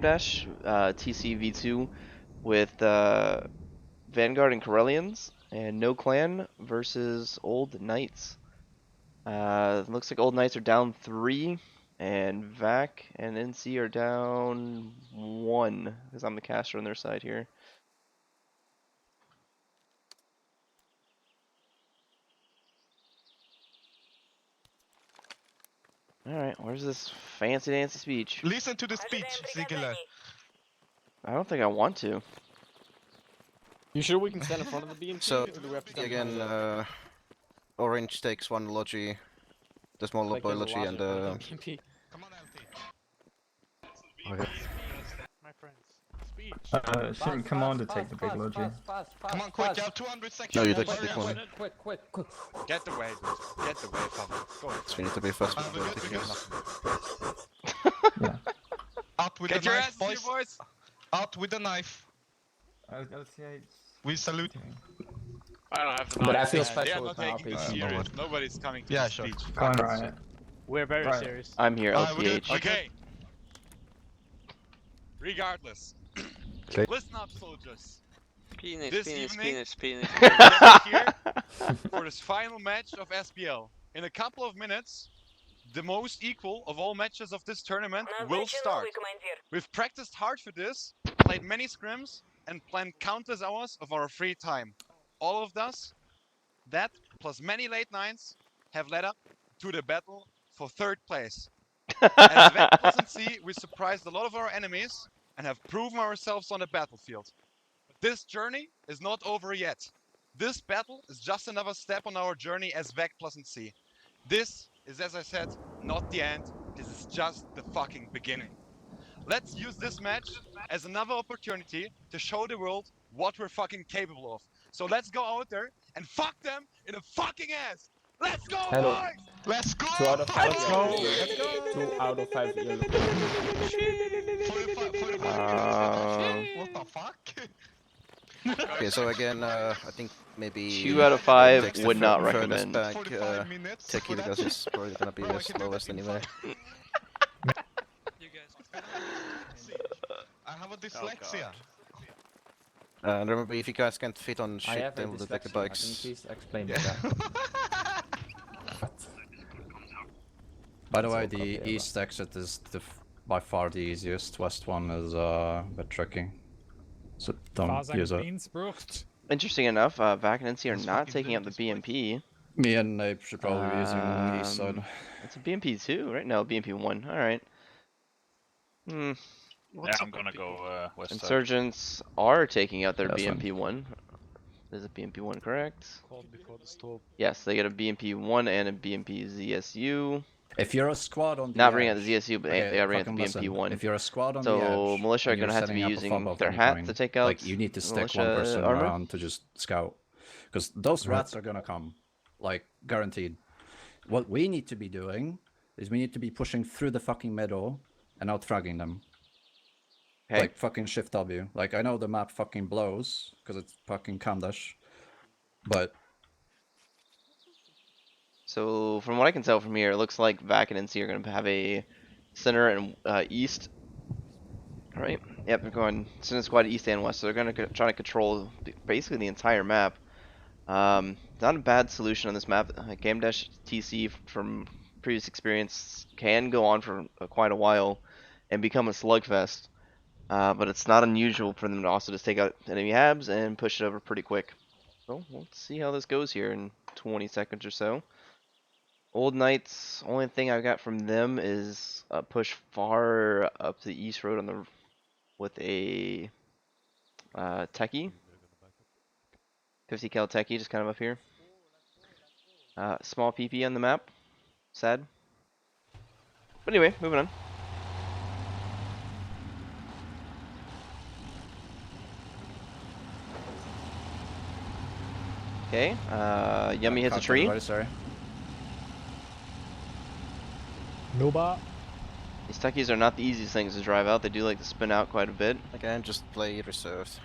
Kamdesh, TC V2 with Vanguard and Corellians, and No Clan versus Old Knights. Looks like Old Knights are down 3, and VAC and NC are down 1, because I'm the caster on their side here. Alright, where's this fancy dancy speech? Listen to the speech, Ziegler. I don't think I want to. You sure we can stand in front of the BMP? So, or do we have to stand again, behind orange takes 1 logi, the small like there's a logi, lot and in front of the BMP? Come on, LT. okay. My friends. Speech. Shouldn't Commander take the big logi? Come on, quick, you have 200 seconds. No, you Hurry take up. one. Quick. Get away, dude. Get away from it. Go. So we need to be fast We're with good, the we're guys. Yeah. Out with Get the your knife, asses here, boys! Out with the knife. LCH. We salute. I don't have the But I knife. feel They special are not with my taking this RPG. serious. Nobody's coming to Yeah, the sure. speech. Fine, right. We're very Right. serious. I'm here, we're good. LCH. Okay. Regardless. Listen up, soldiers. Penis, This penis, evening- penis, penis. We're here for this final match of SPL. In a couple of minutes, the most equal of all matches of this tournament will start. We've practiced hard for this, played many scrims, and planned countless hours of our free time. All of that, plus many late nights, have led up to the battle for 3rd place. As VAC Plus C, we surprised a lot of our enemies and have proven ourselves on the battlefield. But this journey is not over yet. This battle is just another step on our journey as VAC Plus C. This is, as I said, not the end. This is just the fucking beginning. Let's use this match as another opportunity to show the world what we're fucking capable of. So let's go out there and fuck them in the fucking ass. Let's go, Hello. boys! Let's go! 2 out of 5. Let's go! 2 out of 5 yellow. 45 what the fuck? Okay, so again, I think maybe 2 out of 5 takes the would not furthest recommend. back 45 minutes Techie for that because shit? it's probably gonna be Bro, I the can do that slowest in anyway. I have a dyslexia. And remember, if you guys can't fit on I shit, have a then we'll take the dyslexia. Can you bikes. please explain Yeah. that? By the That's way, all the copy, east exit is by far the easiest. West one is a bit tricky. So don't use it. Interesting enough, VAC and NC are not taking out the BMP. Me and Nape should probably be using east side. It's a BMP 2, right? No, BMP 1. Alright. Yeah, I'm gonna go west side. Insurgents are taking out their That's fine. BMP 1. Is it BMP 1 correct? Called before the storm. Yes, they get a BMP 1 and a BMP ZSU. If you're a squad on the Not edge, bringing out the ZSU, but okay, they are bringing out fucking the BMP listen. 1. If you're a squad on the So edge, militia are and you're going to have to be setting up a using fob of their any hat kind, to take out. like you need to stick one militia person armor. around to just scout, because those rats are gonna come, like guaranteed. What we need to be doing is we need to be pushing through the fucking middle and out fragging them. Okay. Like fucking shift W. Like I know the map fucking blows because it's fucking Kamdesh, but So from what I can tell from here, it looks like VAC and NC are going to have a center and east. All right. Yep, they're going center squad east and west. So they're going to try to control basically the entire map. Not a bad solution on this map. Kamdesh TC from previous experience can go on for quite a while and become a slugfest. But it's not unusual for them to also just take out enemy habs and push it over pretty quick. So we'll see how this goes here in 20 seconds or so. Old Knights, only thing I got from them is a push far up the east road on the with a techie. 50 cal techie just kind of up here. Small PP on the map. Sad. But anyway, moving on. Okay, Yummy hits a tree. Sorry. These techies are not the easiest things to drive out. They do like to spin out quite a bit. Again, just play reserved.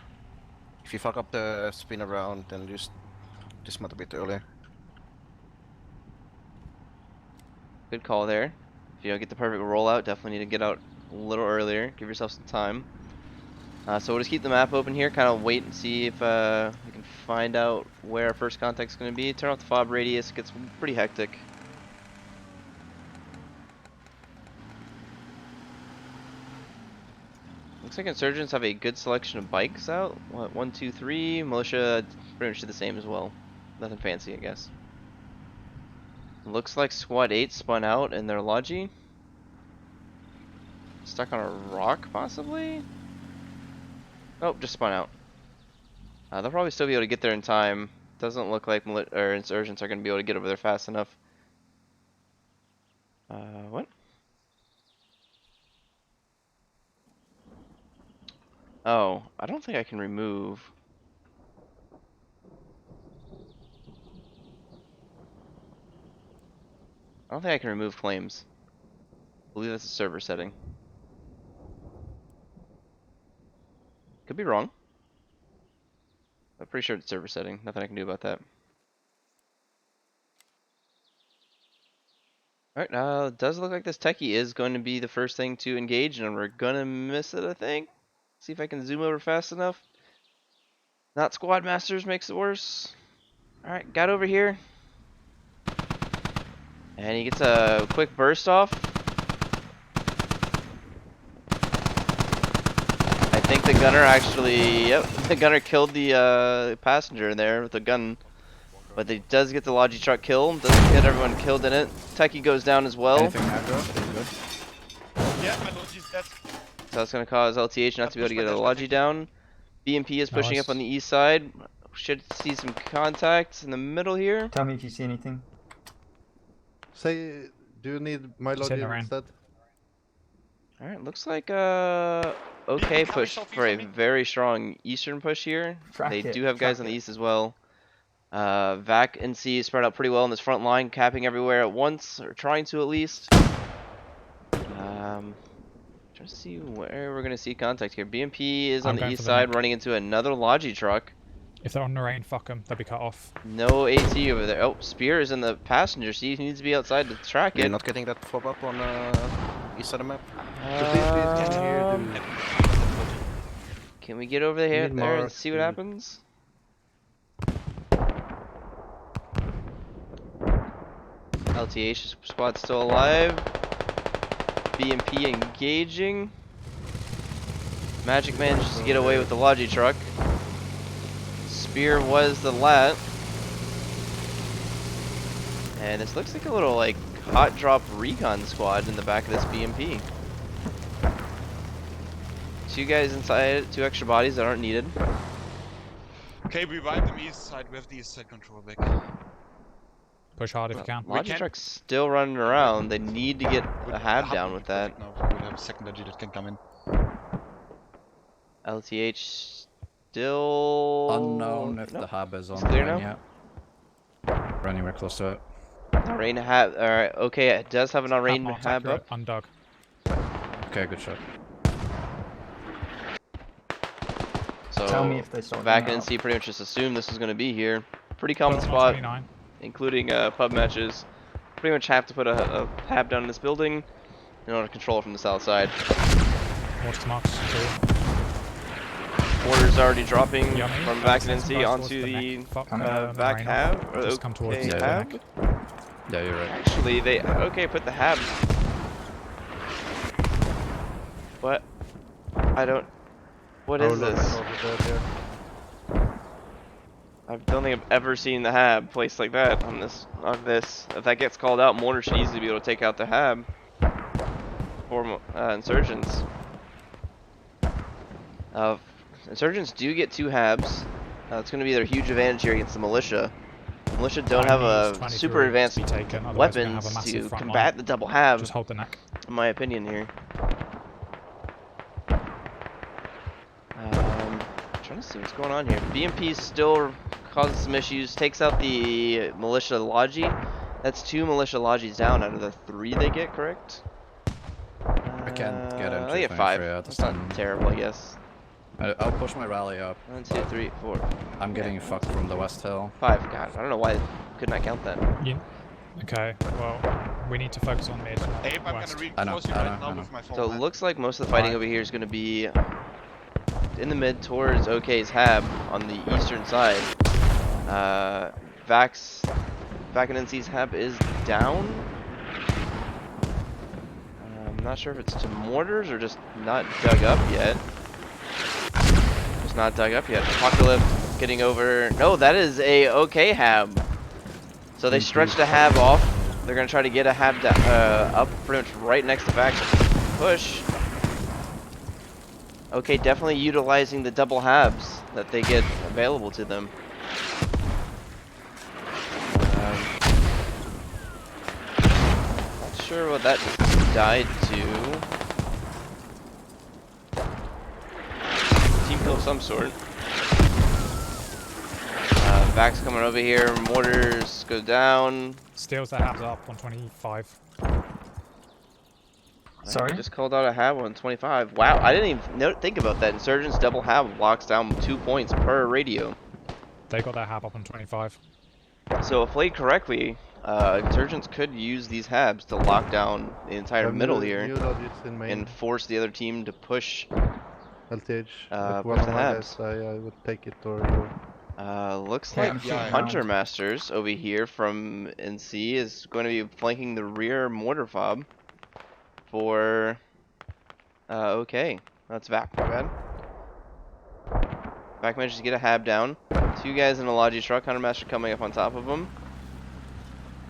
If you fuck up the spin around, then just dismount a bit earlier. Good call there. If you don't get the perfect rollout, definitely need to get out a little earlier. Give yourself some time. So we'll just keep the map open here, kind of wait and see if we can find out where our first contact's going to be. Turn off the fob radius, it gets pretty hectic. Looks like insurgents have a good selection of bikes out. What, 1, 2, 3. Militia pretty much did the same as well. Nothing fancy, I guess. Looks like Squad 8 spun out in their Logi. Stuck on a rock, possibly? Oh, just spun out. They'll probably still be able to get there in time. Doesn't look like insurgents are going to be able to get over there fast enough. What? Oh, I don't think I can remove. I don't think I can remove claims. I believe that's a server setting. Could be wrong. I'm pretty sure it's server setting. Nothing I can do about that. Alright, it does look like this techie is going to be the first thing to engage, and we're gonna miss it, I think. See if I can zoom over fast enough. Not Squad Masters makes it worse. Alright, got over here. And he gets a quick burst off. I think the gunner actually, yep, the gunner killed the passenger in there with a gun. But he does get the Logi truck killed, doesn't get everyone killed in it. Techie goes down as well. Anything aggro? Good. Yeah, my Logi's dead. So that's going to cause LTH not to be able to get a Logi down. BMP is pushing up on the east side. Should see some contact in the middle here. Tell me if you see anything. Say, do you need my logic instead? Alright, looks like okay push for a very strong eastern push here. They do have guys on the east as well. VAC and C spread out pretty well in this front line, capping everywhere at once, or trying to at least. Trying to see where we're gonna see contact here. BMP is on the east side, running into another Logi truck. If they're on the rain, fuck them. They'll be cut off. No AT over there. Oh, Spear is in the passenger seat. He needs to be outside to track it. You're not getting that fob up on east side of the map? Can we get over there and see what happens? LTH squad still alive. BMP engaging. Magic manages to get away with the Logi truck. Spear was the lat. And this looks like a little like hot drop recon squad in the back of this BMP. Two guys inside it, 2 extra bodies that aren't needed. Okay, we wipe them east side. We have the east side control back. Push hard if you can. Logi truck's still running around. They need to get a hab down with that. No, we have a second Logi that can come in. LTH still Unknown if the hab is on clear line now? yet. We're anywhere close to it. Rain hab. Alright, okay, it does have an rain hab up. Undug. Okay, good shot. So Tell me if they start VAC running and out. NC pretty much just assumed this was going to be here. Pretty common Got spot, 29. including pub matches. Pretty much have to put a hab down in this building in order to control it from the south side. Watch the marks. Orders already dropping Yummy. from VAC and Send NC some onto guys towards the neck. Fuck, VAC rain hab. off. Or Just come towards okay, the hab. neck. Yeah, you're right. Actually, they okay put the hab. What? I don't. What is this? I don't think I've ever seen the hab placed like that on this. If that gets called out, mortar should easily be able to take out the hab for insurgents. Insurgents do get 2 habs. It's going to be their huge advantage here against the militia. The militia don't have a super advanced weapons to combat the double hab. Just hold the neck. In my opinion here. Trying to see what's going on here. BMP still causes some issues. Takes out the militia Logi. That's 2 militia Logis down out of the 3 they get, correct? I can't get into They get 5. That's not terrible, I guess. I'll push my rally up. 1, 2, 3, 4. I'm getting fucked from the west hill. 5. God, I don't know why couldn't I count that. Yeah. Okay, well, We need to focus on mid. not Abe, I'm gonna west. reinforce you right now with my phone. So it looks like most of the fighting over here is going to be in the mid towards OK's Hab on the eastern side. VAC and NC's Hab is down. I'm not sure if it's to mortars or just not dug up yet. Just not dug up yet. Apocalypse getting over. No, that is a OK Hab. So they stretched a Hab off. They're going to try to get a Hab up pretty much right next to VAC's push. Okay, definitely utilizing the double Habs that they get available to them. Not sure what that died to. Team kill of some sort. VAC's coming over here. Mortars go down. Steals that habs up 125. Sorry? I just called out a Hab 125. Wow, I didn't even think about that. Insurgents double Hab locks down 2 points per radio. They got their hab up on 25. So if played correctly, Insurgents could use these Habs to lock down the entire middle here and force the other team to push. LTH. Push the Habs. I would take it or you. Looks Yeah, like yeah. Hunter Masters over here from NC is going to be flanking the rear mortar fob for okay. That's VAC, my bad. VAC managed to get a Hab down. 2 guys in a Logi truck, Hunter Master coming up on top of them.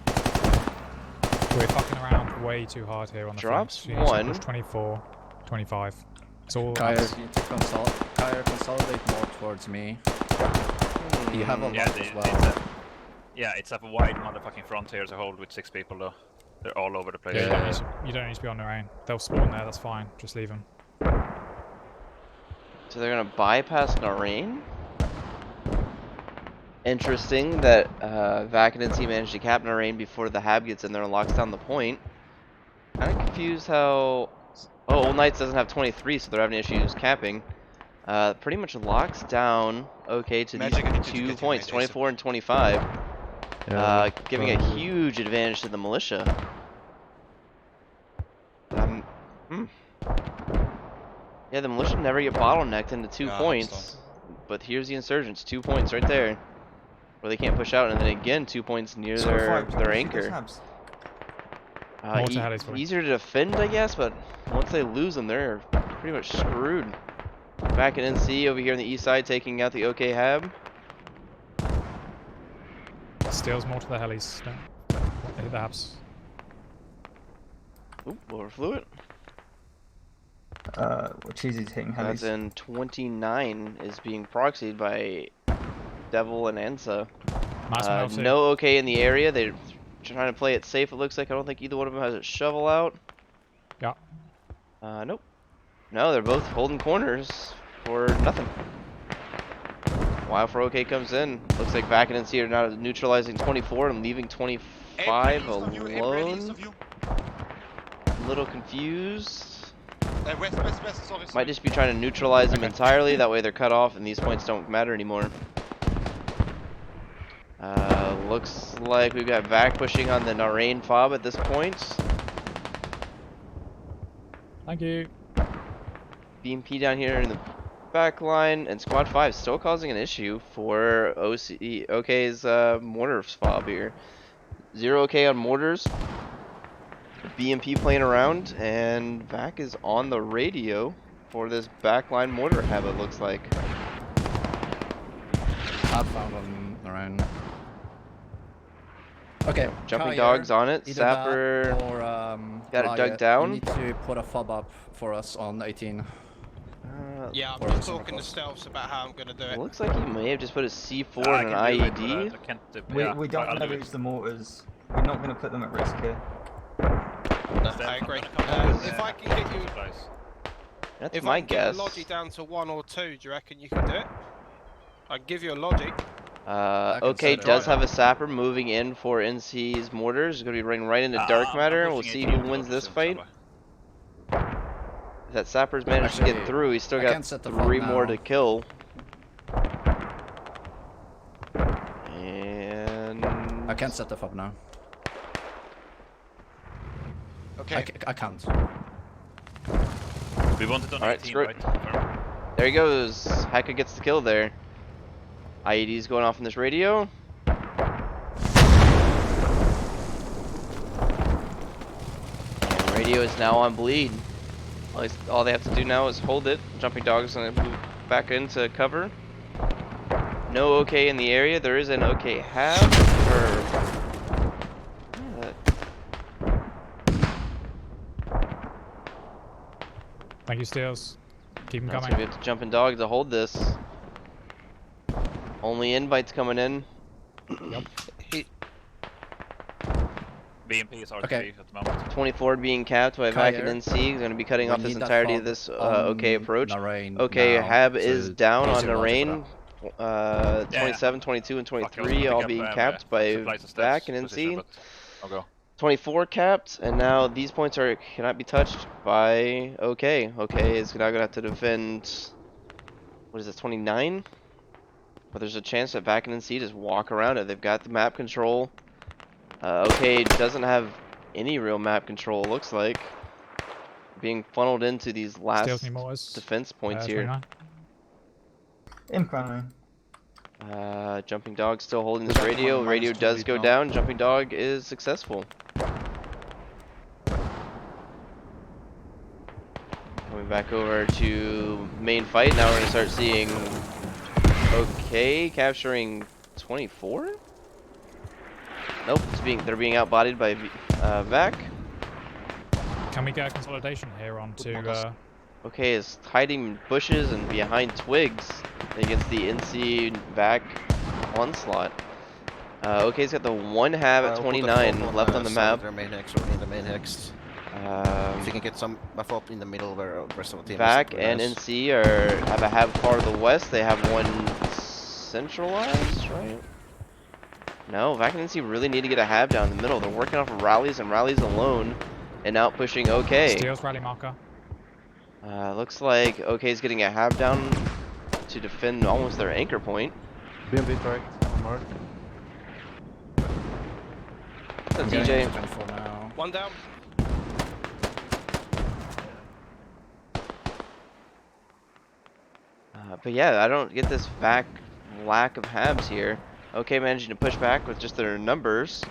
We're fucking around way too hard here on the Drops flanks. You need to one. push 24, 25. It's all Kyer, habs. you need to consolidate more towards me. You have a lot as well. It's a wide motherfucking front here to hold with 6 people though. They're all over the place. Yeah, you don't need to be on their own. They'll spawn there, that's fine. Just leave them. So they're gonna bypass Narain. Interesting that VAC and NC managed to cap Narain before the Hab gets in there and locks down the point. Kinda confused how... Oh, Old Knights doesn't have 23, so they're having issues capping. Pretty much locks down okay to these 2 points, 24 and 25. Giving a huge advantage to the militia. Yeah, the militia never get bottlenecked into 2 points. But here's the Insurgents, 2 points right there. Where they can't push out, and then again 2 points near their anchor. Easier to defend, I guess, but once they lose them, they're pretty much screwed. Back in NC over here on the east side, taking out the OK Hab. Steals more to the helis. Don't hit the habs. Oop, overflew it. Cheesy's hitting helis. That's in 29 is being proxied by Devil and Ansa. No OK in the area. They're trying to play it safe, it looks like. I don't think either one of them has a shovel out. Yeah. Nope. No, they're both holding corners for nothing. While for OK comes in, looks like VAC and NC are now neutralizing 24 and leaving 25 alone. A little confused. West, sorry. Might just be trying to neutralize them entirely, that way they're cut off and these points don't matter anymore. Looks like we've got VAC pushing on the Narain fob at this point. Thank you. BMP down here in the back line, and Squad 5 still causing an issue for OK's mortar fob here. 0 OK on mortars. BMP playing around, and VAC is on the radio for this backline mortar habit, looks like. I've found one around. Okay, Jumping Kyer, dogs on it. either Sapper that or, got it dug Riot, down. You need to put a fob up for us on 18. Yeah, I've been talking to Stealths about how I'm going to do it. Looks like he may have just put a C4 and an IED. We don't want to lose the mortars. We're not going to put them at risk here. I agree. If I can get you... That's if my I can guess. get a Logi down to 1 or 2, do you reckon you can do it? I can give you a Logi. OK does have a sapper moving in for NC's mortars. He's going to be running right into Dark Matter. We'll see who wins this fight. If that sapper's managed to get through, he's still got 3 more to kill. And I can't set the fob now. Okay. I can't. We wanted on Alright, 18, screw it. right? Confirm. There he goes. Hacker gets the kill there. IED's going off in this radio. And radio is now on bleed. All they have to do now is hold it. Jumping Dog's gonna move back into cover. No OK in the area. There is an OK have. Thank you, Steels. Keep them So coming. we have to Jumping Dog to hold this. Only invites coming in. Yep. BMP is RTB Okay. at the moment. 24 being capped by VAC and NC. He's going to be cutting off this entirety of this OK approach. OK, Hab is down on Narain. 27, 22, and 23 all being capped by VAC and NC. I'll go. 24 capped, and now these points cannot be touched by OK. OK is now going to have to defend. What is it, 29? But there's a chance that VAC and NC just walk around it. They've got the map control. OK doesn't have any real map control, looks like. Being funneled into these last defense points here. 29. Incoming. Jumping Dog still holding this radio. Radio does go down. Jumping Dog is successful. Coming back over to main fight. Now we're going to start seeing OK capturing 24? Nope, they're being outbodied by VAC. Can we get a consolidation here onto... OK is hiding in bushes and behind twigs against the NC VAC onslaught. OK's got the one Hab at 29 left on the map. Their main hex or in the main hex. If you can get some buff up in the middle where the rest of the team VAC and NC have a Hab far to the west. They have one centralized, right? No, VAC and NC really need to get a Hab down the middle. They're working off of rallies and rallies alone and out pushing OK. Steals rally marker. Looks like OK's getting a Hab down to defend almost their anchor point. BMP correct on mark. What's up, TJ? One down. But yeah, I don't get this VAC lack of Habs here. OK managing to push back with just their numbers.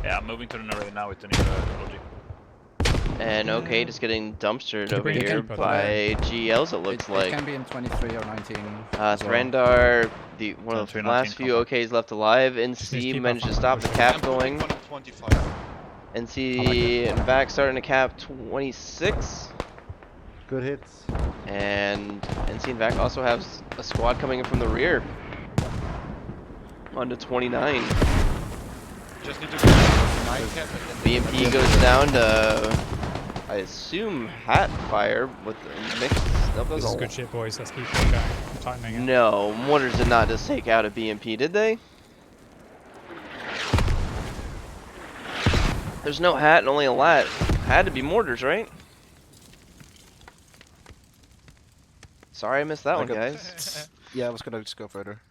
Yeah, I'm moving to the narrow now with the new technology. And OK just getting dumpstered over here by GLs, it looks like. It can be in 23 or 19. Surrendar, one of the last few OKs left alive. NC managed to stop the cap going. NC and VAC starting to cap 26. Good hits. And NC and VAC also have a squad coming in from the rear. On to 29. Just need to go 9 cap and then BMP goes down to, I assume, hat fire with the mix. This is good shit, boys. Let's keep going. Tightening it. No, Mortars did not just take out a BMP, did they? There's no hat and only a lat. Had to be Mortars, right? Sorry I missed that one, guys. Yeah, I was gonna just go further.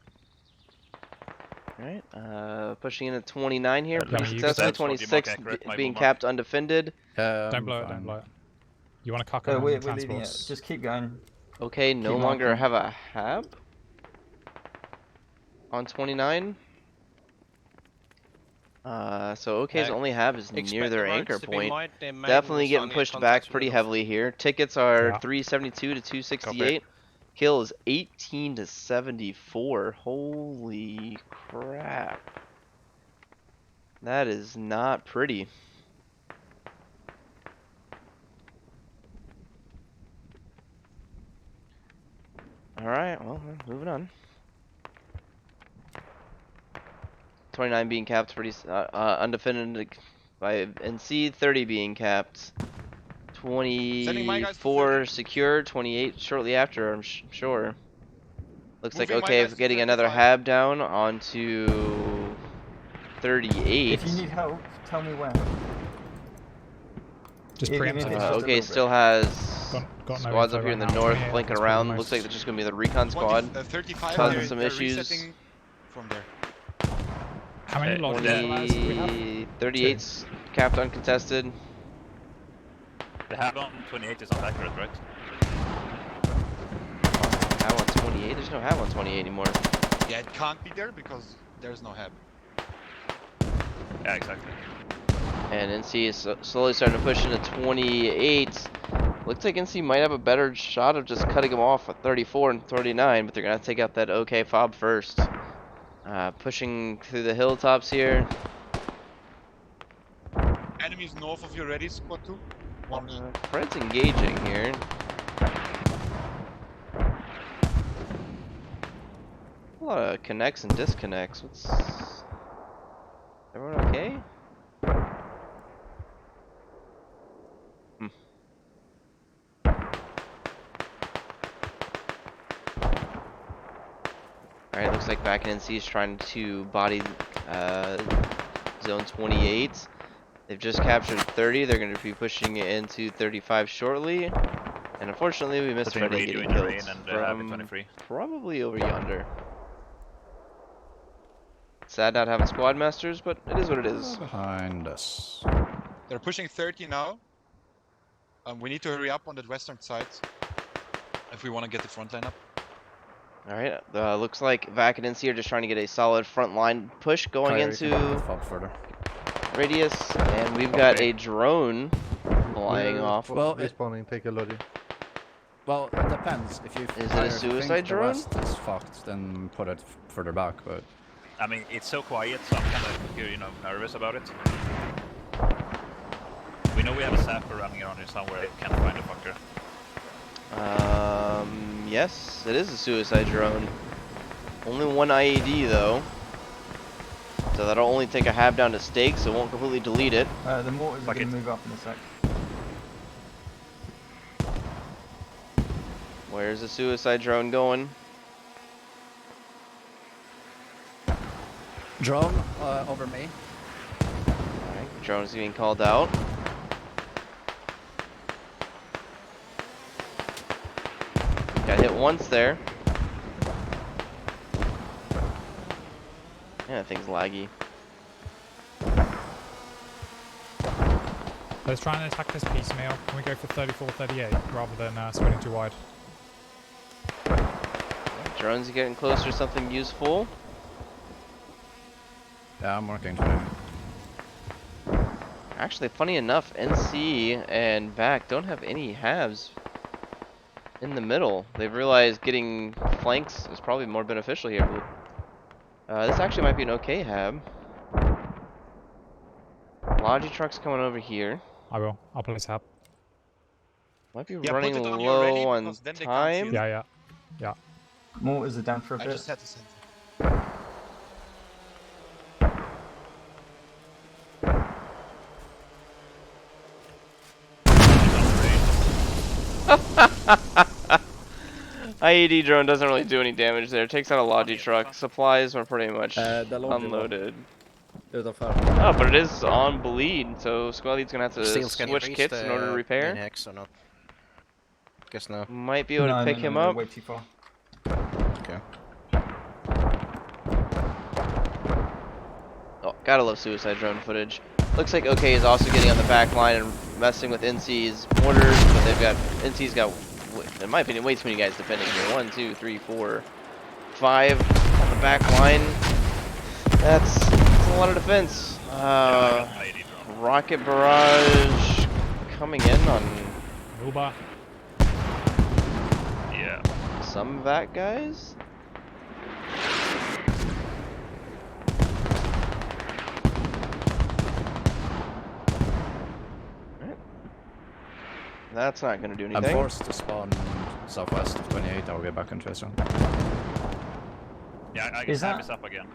Alright, pushing in at 29 here. Yeah, Pretty successful. 26 being capped undefended. Don't blow it, don't blow it. You want to cock on We're transports. leading it. Just keep going. Okay, no Keep longer marking. have a Hab on 29. So OK's only Hab is near their anchor point. Definitely getting pushed back pretty heavily here. Tickets are 372 to 268. Kill is 18 to 74. Holy crap. That is not pretty. Alright, well, moving on. 29 being capped, pretty undefended by NC. 30 being capped. 24 secure. 28 shortly after, I'm sure. Looks like OK getting another Hab down onto 38. If you need help, tell me where. Just preempt it. OK still has Got no Squads info up here in the right now. north 28 flanking is probably around. most- Looks like it's just gonna be the recon squad. 35, Causing they're, some they're issues. resetting from there. How many lodges do we have? 38's capped uncontested. The hab on 28 is not accurate, right? Hab on 28? There's no hab on 28 anymore. Yeah, it can't be there because there's no hab. Yeah, exactly. And NC is slowly starting to push into 28. Looks like NC might have a better shot of just cutting them off at 34 and 39, but they're going to take out that OK fob first. Pushing through the hilltops here. Enemies north of you ready, squad 2. One. Fred's engaging here. A lot of connects and disconnects. What's... Everyone okay? Alright, looks like back in NC is trying to body zone 28. They've just captured 30. They're going to be pushing it into 35 shortly. And unfortunately, we missed Putting Freddy radio getting in the killed rain and hab from at 23. probably over yonder. Sad not having squad masters, but it is what it is. Behind us. They're pushing 30 now. We need to hurry up on that western side if we want to get the front line up. Alright, looks like VAC and NC are just trying to get a solid front line push going Kyrie, into you can put the fob further. radius, and we've got a drone flying off. Well, respawning, take a loadie. Well, it depends. If you Is it a fire suicide think drone? The west is fucked, then put it further back. But I mean, it's so quiet, so I'm kind of, you know, nervous about it. We know we have a sapper running around here somewhere. Can't find the fucker. Yes, it is a suicide drone. Only one IED though. So that'll only take a hab down to stake, so it won't completely delete it. The mortars are going to move up in a sec. Where's the suicide drone going? drone over me. Alright, drone's being called out. Got hit once there. Yeah, that thing's laggy. Let's try and attack this piecemeal. Can we go for 34-38 rather than spreading too wide? Drones are getting closer to something useful. Yeah, I'm working for him. Actually, funny enough, NC and VAC don't have any halves in the middle. They've realized getting flanks is probably more beneficial here. This actually might be an okay hab. Logi truck's coming over here. I will. I'll place hab. Might be Yeah, running put it on low your ready, on because then they can't see time. it. Yeah. Mortars are down for a bit. I just had to send IED drone doesn't really do any damage there. Takes out a Logi truck. Supplies are pretty much unloaded. Oh, but it is on bleed, so squad lead's gonna have to Steels, can you switch reach kits the in order to repair. main hex or not? Guess no. Might be able to pick him no, up. way too far. Okay. Oh, gotta love suicide drone footage. Looks like OK is also getting on the back line and messing with NC's mortars, but they've got NC's got, in my opinion, way too many guys defending here. 1, 2, 3, 4, 5 on the back line. That's a lot of defense. Rocket barrage coming in on Uber. Yeah. some VAC guys. That's not going to do anything. I'm forced to spawn southwest of 28. I'll get back into it soon. Yeah, I Is can that- this up again.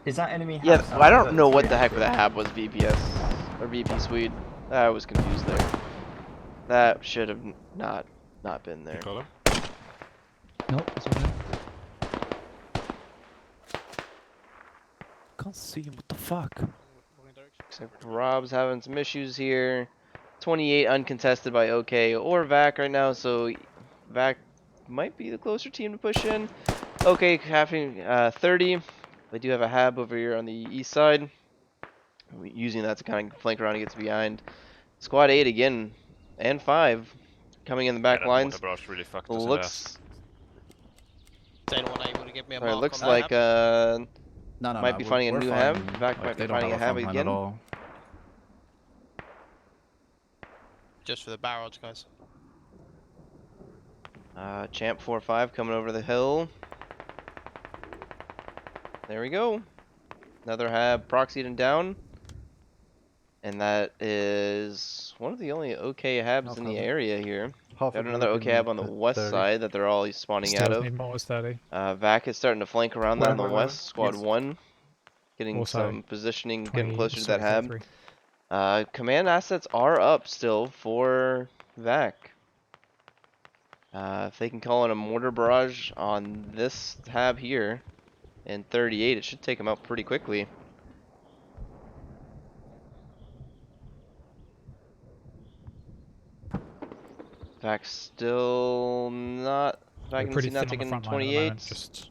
Is that enemy? Yeah, house I don't out know what 33? the heck that hab was VPS or VP Swede. I was confused there. That should have not been there. Nope, it's not there. Can't see him, what the fuck? Except Rob's having some issues here. 28 uncontested by OK or VAC right now, so VAC might be the closer team to push in. OK having 30. They do have a hab over here on the east side. Using that to kind of flank around and get to behind. Squad 8 again, and 5 coming in the back that lines. water barrage really fucked us in Looks. Is anyone able to give me a Sorry, mark looks on like that? No, might be finding a new hab. VAC Like, might they be don't finding a have hab front line at again. all. Just for the barrage, guys. Champ 4-5 coming over the hill. There we go. Another hab proxied and down. And that is one of the only OK habs in the area here. Half Got a another group OK in hab on the west 30. side that they're all spawning out Steels of. need mortars 30. VAC is starting to flank around that on the west. Squad 1 getting Also, some positioning, 20, getting closer to sorry, that hab. 33. Command assets are up still for VAC. If they can call in a mortar barrage on this hab here in 38, it should take them out pretty quickly. VAC still not. We're VAC pretty not thin on the taking front line at the moment. 28. Just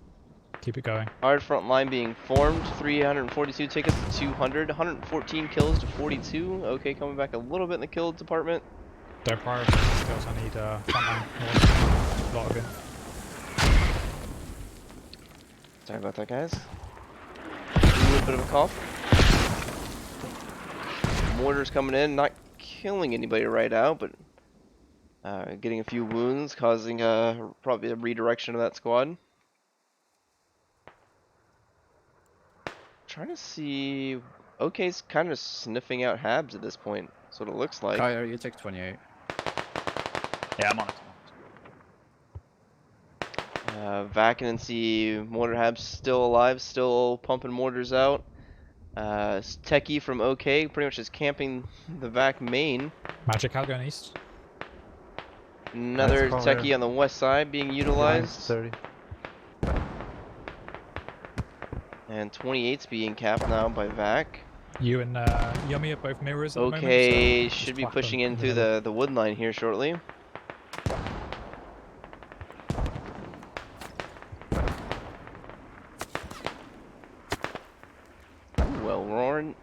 keep it going. Hard front line being formed. 342 tickets to 200. 114 kills to 42. Okay, coming back a little bit in the kill department. Don't prioritize skills. I need front line more. A lot of it. Sorry about that, guys. A little bit of a cough. Mortars coming in, not killing anybody right out, but getting a few wounds, causing probably a redirection of that squad. Trying to see. OK's kind of sniffing out habs at this point. That's what it looks like. Kyer, you take 28. Yeah, I'm on it. VAC and NC mortar habs still alive, still pumping mortars out. Techie from OK pretty much is camping the VAC main. Magic out going east. Another Nice techie corner. on the west side being Behind utilized. 30. And 28's being capped now by VAC. You and Yummy are both mirrors at the moment. OK So should just be whack them pushing in the through middle. the wood line here shortly. Ooh, well, Warren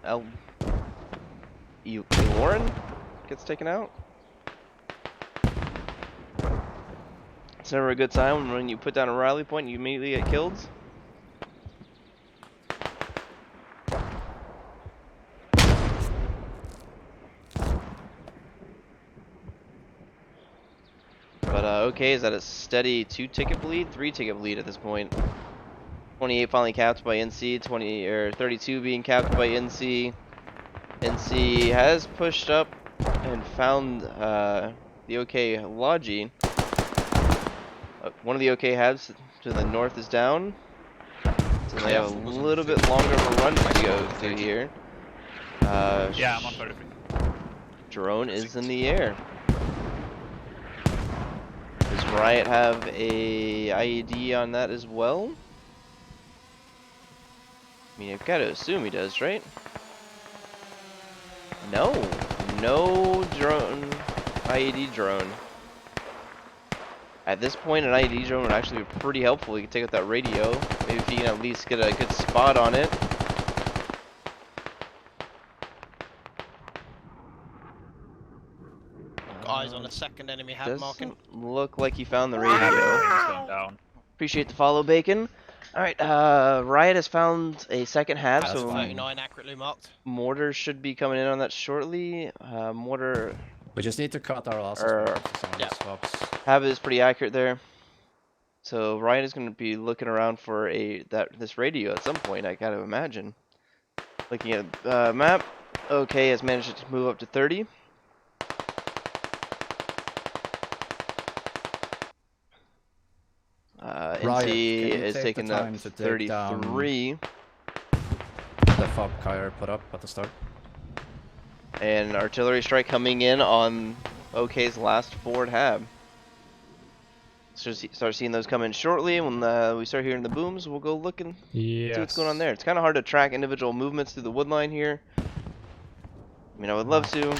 gets taken out. It's never a good time when you put down a rally point and you immediately get killed. But OK is at a steady 2-ticket bleed, 3-ticket bleed at this point. 28 finally capped by NC, 32 being capped by NC. NC has pushed up and found the OK Logi. One of the OK habs to the north is down. So they have a little bit longer of a run to go through here. Yeah, I'm on 33. Drone is in the air. Does Riot have a IED on that as well? I mean, I've got to assume he does, right? No. No drone. IED drone. At this point, an IED drone would actually be pretty helpful. You can take out that radio. Maybe if you can at least get a good spot on it. Eyes on a second enemy hab marking. Doesn't look like he found the He's radio. going down. Appreciate the follow, Bacon. Alright, Riot has found a second hab, That's so 39 accurately marked. mortar should be coming in on that shortly. Mortar We just need to cut our losses Er, back to some of yeah. these swaps. hab is pretty accurate there. So Riot is going to be looking around for this radio at some point, I gotta imagine. Looking at map, OK has managed to move up to 30. Riot, NC can you is take taking the that time to take down 33. The fob Kyer put up at the start? And artillery strike coming in on OK's last forward hab. So start seeing those come in shortly. When we start hearing the booms, we'll go look and see what's going on there. It's kind of hard to track individual movements through the wood line here. I mean, I would love to.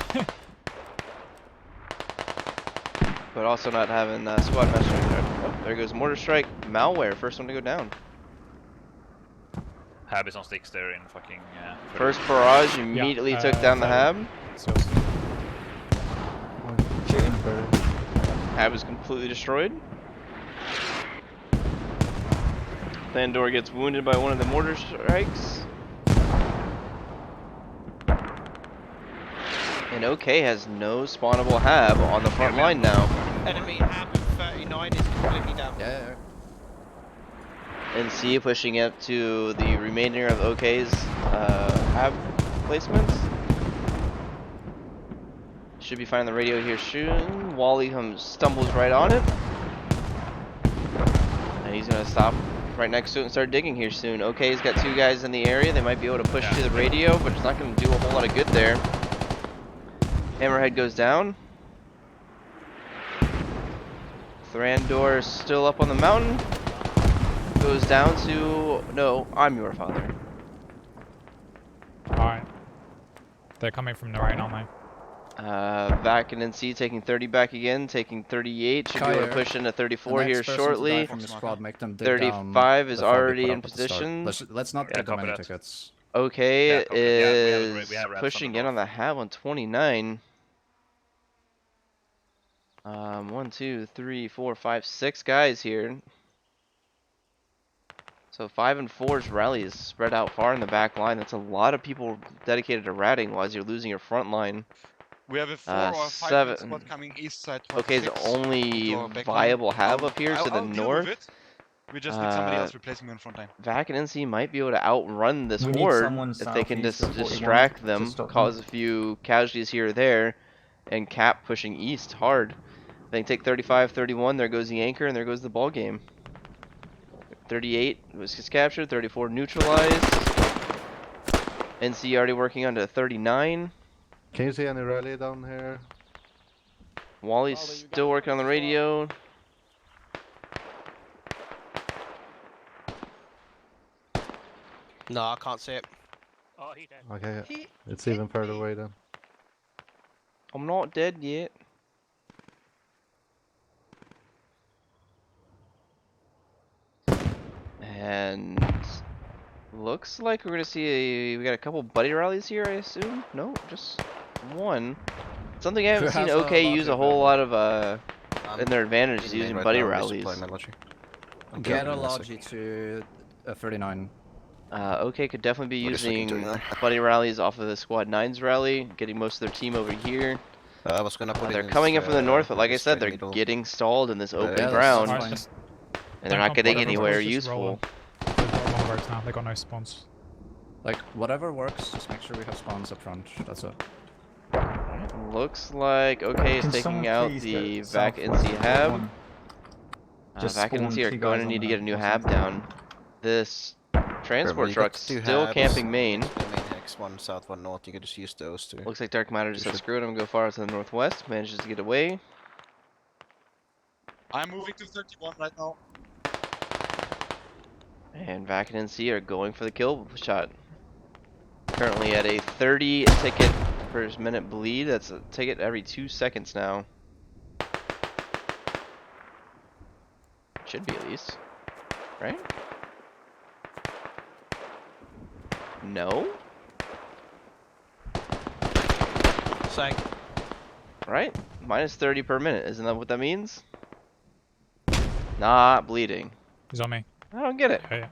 but also not having squad messenger there. Oh, there goes mortar strike. Malware, first one to go down. Hab is on sticks there in fucking. First barrage immediately took down the Hab. Shooting. Hab is completely destroyed. Thandor gets wounded by one of the mortar strikes. And OK has no spawnable Hab on the front line now. Enemy Hab in 39 is completely down. Yeah. NC pushing up to the remainder of OK's Hab placements. Should be finding the radio here soon. Wally stumbles right on it. And he's going to stop right next to it and start digging here soon. OK's got 2 guys in the area. They might be able to push to the radio, but it's not going to do a whole lot of good there. Hammerhead goes down. Thrandor is still up on the mountain. Goes down to... No, I'm your father. Alright. They're coming from the right, aren't they? VAC and NC taking 30 back again, taking 38. Should be able to push into 34 here shortly. From the squad, make them dig 35 is already in position. Let's not get them any tickets. Okay, is pushing in on the Hab on 29. 1, 2, 3, 4, 5, 6 guys here. So 5 and 4's rally is spread out far in the back line. That's a lot of people dedicated to ratting while you're losing your front line. We have a 4 or 5 7 squad coming east side. Okay, the only viable Hab up here to the north. We just need somebody else replacing me in front line. VAC and NC might be able to outrun this We need horde someone if they can just southeast of 41 distract to them, stop cause them. a few casualties here or there, and Cap pushing east hard. They take 35, 31, there goes the anchor, and there goes the ball game. 38 was just captured, 34 neutralized. NC already working on to 39. Can you see any rally down here? Wally's still working on the radio. No, I can't see it. Oh, he dead. Okay, it's even further away then. I'm not dead yet. And looks like we're gonna see we got a couple buddy rallies here, I assume. No, just one. Something I haven't seen OK use a whole lot of in their advantage is using buddy rallies. Get a logi to 39. OK could definitely be using buddy rallies off of the Squad 9's rally, getting most of their team over here. I was gonna put They're coming in from the north, but like I said, they're getting stalled in this open ground, and they're not getting anywhere useful. They've got long roads now. They've got no spawns. Like, whatever works, just make sure we have spawns up front. That's it. Looks like OK is Can taking someone out please the get VAC southwest NC of Hab. 41? Just VAC and spawn NC are 2 going guys to on need to the get a new or Hab something. down. This transport you truck's got 2 still Habs. camping main. The main hex, one south, one north. You can just use those 2. Looks like Dark Matter just said screw it, I'm gonna go far out to the northwest. Manages to get away. I'm moving to 31 right now. And VAC and NC are going for the kill shot. Currently at a 30 ticket per minute bleed. That's a ticket every 2 seconds now. Should be at least. Right? No? Saying. Right? Minus 30 per minute. Isn't that what that means? Not bleeding. He's on me. I don't get it. Yeah.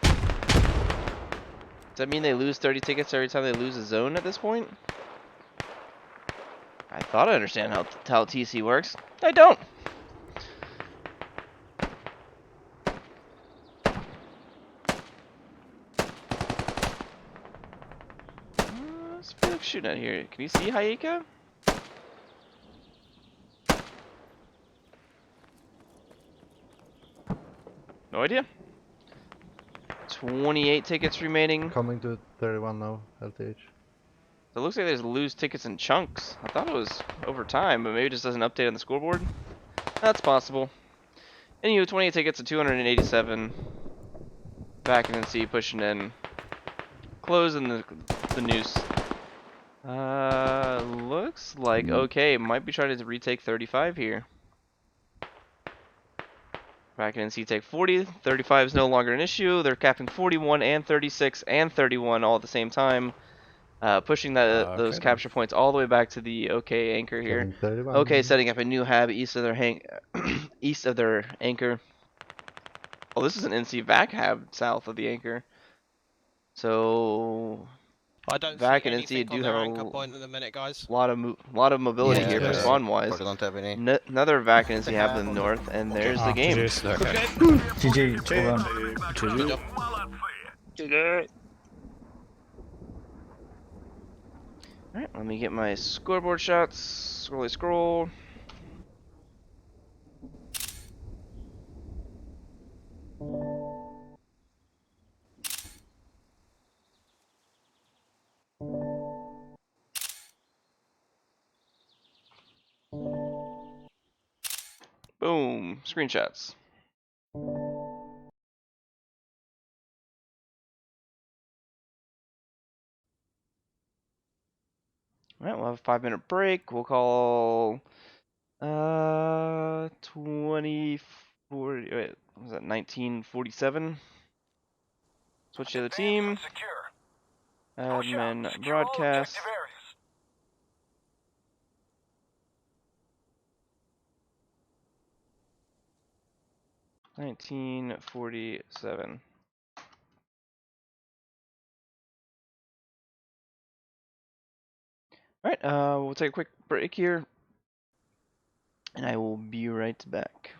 Does that mean they lose 30 tickets every time they lose a zone at this point? I thought I understand how TC works. I don't. What's Felix shooting at here? Can you see Hayeka? No idea. 28 tickets remaining. Coming to 31 now, LTH. So it looks like there's lose tickets in chunks. I thought it was over time, but maybe it just doesn't update on the scoreboard. That's possible. Anywho, 28 tickets to 287. Back in NC pushing in. Closing the noose. Looks like okay. Might be trying to retake 35 here. Back in NC take 40. 35 is no longer an issue. They're capping 41 and 36 and 31 all at the same time. Pushing those Okay, capture points all the way back to the OK anchor here. Getting 31. OK setting up a new hab east of their east of their anchor. Oh, this is an NC VAC hab south of the anchor. So I don't VAC see and NC anything do on have their a anchor point at the minute, guys. lot of mobility Yeah, here for they spawn wise. probably don't have any. Another VAC and NC They hab have in the on the- north, and there's the game. GG's. Okay. GG. Well done. Alright, let me get my scoreboard shots. Scrolly scroll. Boom. Screenshots. Alright, we'll have a 5-minute break. We'll call 2040. Wait, what was that 1947? Switch to the team. Admin broadcast. 1947. Alright, we'll take a quick break here, and I will be right back.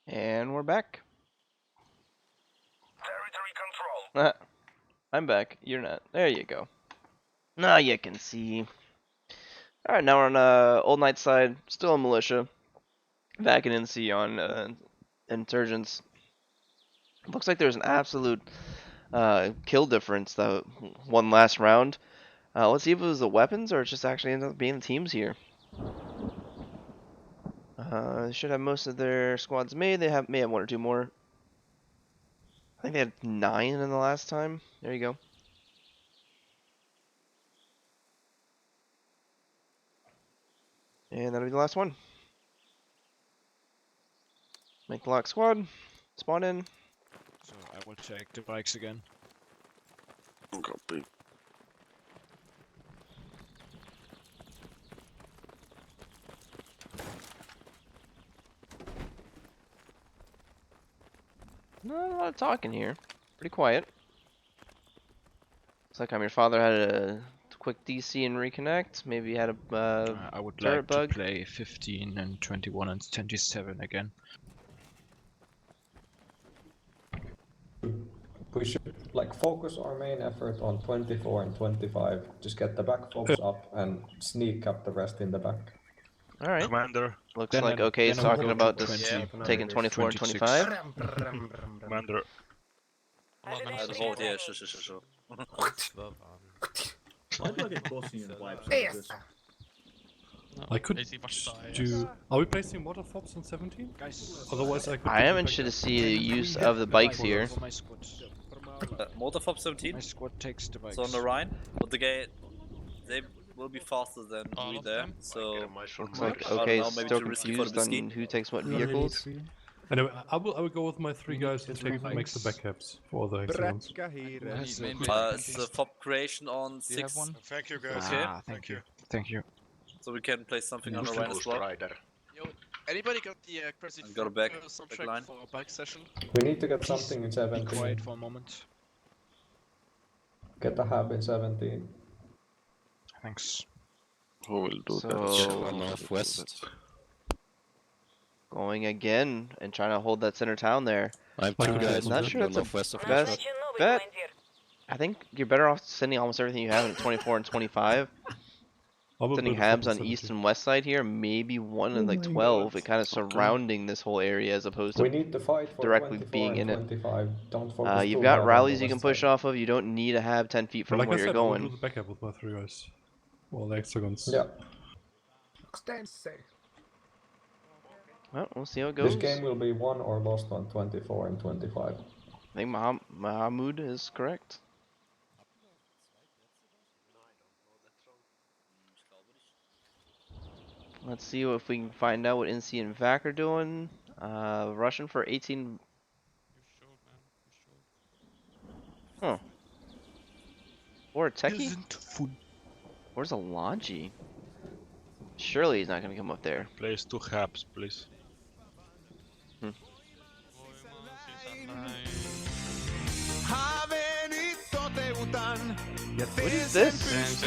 And we're back. Territory control. I'm back. You're not. There you go. Now you can see. Alright, now we're on Old Knight side. Still a militia. VAC and NC on insurgents. Looks like there's an absolute kill difference that one last round. Let's see if it was the weapons or it just actually ended up being the teams here. They should have most of their squads made. They may have one or two more. I think they had 9 in the last time. There you go. And that'll be the last one. Make the lock squad. Spawn in. So I will take the bikes again. Copy. Not a lot of talking here. Pretty quiet. Looks like your father had a quick DC and reconnect. Maybe had a I would turret like bug. to play 15 and 21 and 27 again. We should like focus our main effort on 24 and 25. Just get the back folks up and sneak up the rest in the back. All right. Commander. Looks Then like I- OK is then I will talking go about to this 20, taking 24 and 25. Commander. I could do. Are we placing water fops on 17? Otherwise, I could. I am interested to see the use of the bikes here. My squad. Motorfop 17? My squad takes the bikes. So on the Rhine, but they will be faster than we there. So Looks like I don't OK know, is maybe still too risky for the confused biscuit. on who takes what vehicles. Anyway, I will go with my 3 guys to make the backups for the hexagons. It's the FOB creation on 6. Thank you guys. Okay. Thank you. Thank you. So we can play something on the Rhine as well. Yo, anybody got the crazy And got a back line. for a bike session? We need to get something in Be 17. quiet for a moment. Get the hub in 17. Thanks. Who will do So Northwest. going again and trying to hold that center town there. I have Like 2 a guys not on sure the that's the northwest of best bet. I think you're better off sending almost everything you have in 24 and 25. Sending habs on east and west side here, maybe one in like 12, and kind of surrounding this whole area as opposed We to need to fight for directly 24 being in and it. 25. Don't focus You've too got hard on rallies the you can west push side. off of. You don't need to have 10 feet from Like I where said, you're we'll going. do the backup with my 3 guys. Well, the hexagons. Yeah. Well, we'll see how it This goes. game will be won or lost on 24 and 25. I think Mahamud is correct. Let's see if we can find out what NC and VAC are doing. Russian for 18. Huh. Or a techie? Where's a Longi? Surely he's not gonna come up there. Place 2 habs, please. What is this?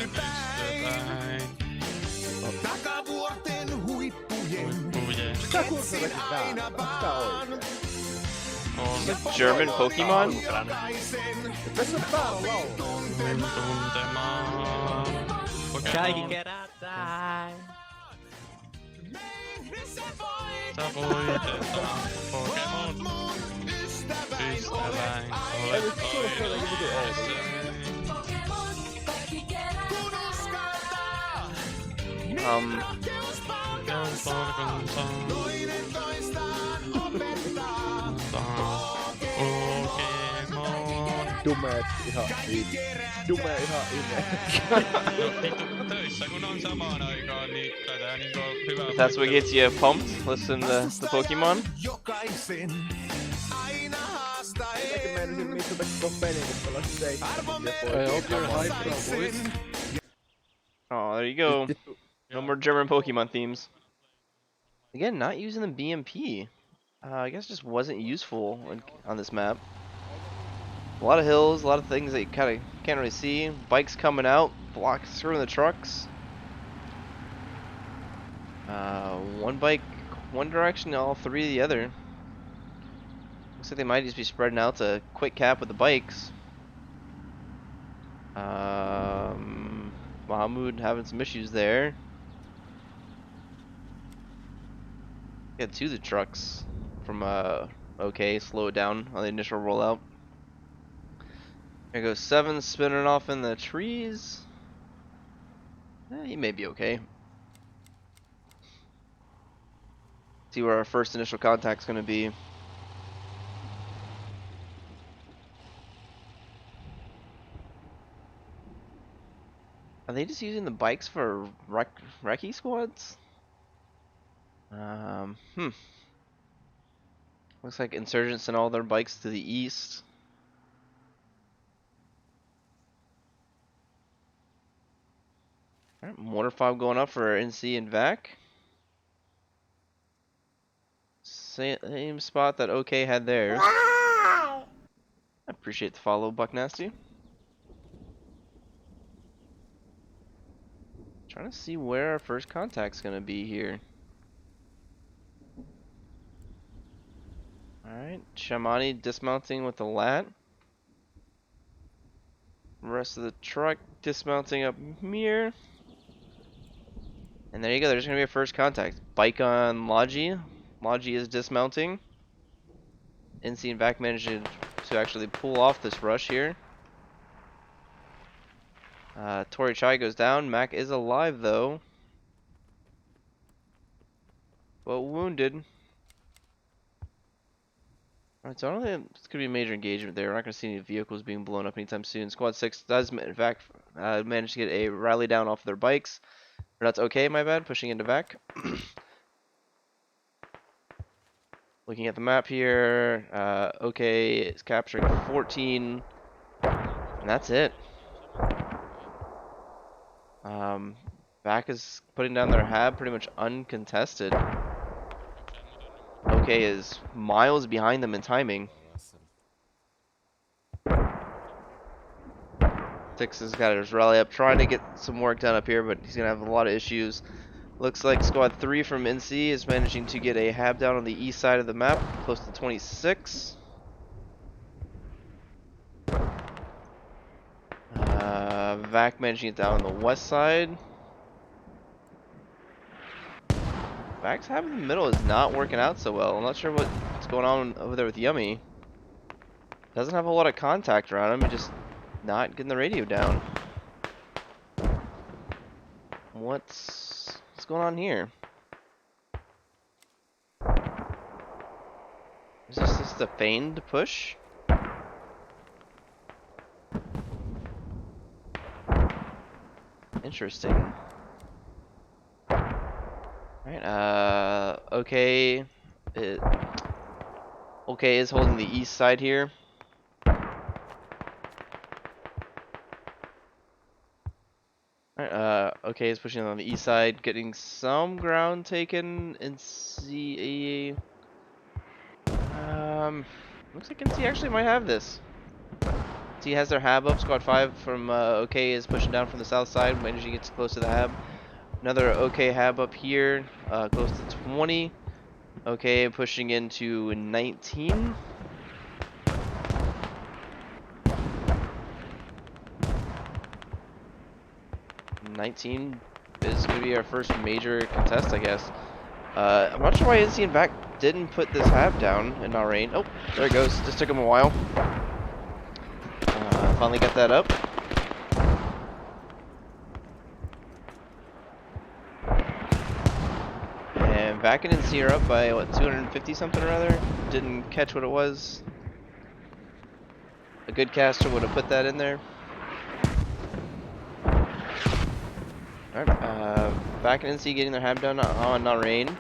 Like German Pokemon? Kaikki kerätään. Sä voitetaan Pokemon ystäväin. Olet toivottavasti. Dumeet ihan Töissä kun on samaan aikaan, niin tätä niinku hyvää. If that's what gets you pumped, listen to the Pokemon. Oh, there you go. No more German Pokemon themes. Again, not using the BMP. I guess it just wasn't useful on this map. A lot of hills, a lot of things that you kind of can't really see. Bikes coming out, blocks through the trucks. One bike, one direction, all three the other. Looks like they might just be spreading out to quick cap with the bikes. Mahmoud having some issues there. Get to the trucks from OK, slow it down on the initial rollout. There goes 7 spinning off in the trees. He may be okay. See where our first initial contact's gonna be. Are they just using the bikes for recce squads? Looks like insurgents sent all their bikes to the east. Alright, mortar fob going up for NC and VAC. Same spot that OK had theirs. I appreciate the follow, Buck Nasty. Trying to see where our first contact's gonna be here. Alright, Shamani dismounting with the lat. Rest of the truck dismounting up here. And there you go, there's gonna be a first contact. Bike on Logi. Logi is dismounting. NC and VAC managed to actually pull off this rush here. Tori Chai goes down. Mac is alive though, but wounded. Alright, so I don't think it's gonna be a major engagement there. We're not gonna see any vehicles being blown up anytime soon. Squad 6 does in fact manage to get a rally down off their bikes. Or that's okay, my bad, pushing into VAC. Looking at the map here, OK is capturing 14, and that's it. VAC is putting down their hab pretty much uncontested. OK is miles behind them in timing. Six has got his rally up, trying to get some work done up here, but he's gonna have a lot of issues. Looks like squad 3 from NC is managing to get a hab down on the east side of the map, close to 26. VAC managing it down on the west side. VAC's hab in the middle is not working out so well. I'm not sure what's going on over there with Yummy. Doesn't have a lot of contact around him, he's just not getting the radio down. What's going on here? Is this just a feigned push? Interesting. Alright, OK. OK is holding the east side here. Alright, OK is pushing on the east side, getting some ground taken and see Looks like NC actually might have this. NC has their hab up. Squad 5 from OK is pushing down from the south side, managing to get close to the hab. Another OK hab up here, close to 20. OK pushing into 19. Is going to be our first major contest, I guess. I'm not sure why NC and VAC didn't put this hab down in our rain. Oh, there it goes. Just took him a while. Finally got that up. And VAC and NC are up by, what, 250 something or other? Didn't catch what it was. A good caster would have put that in there. Alright, VAC and NC getting their hab down on Narain.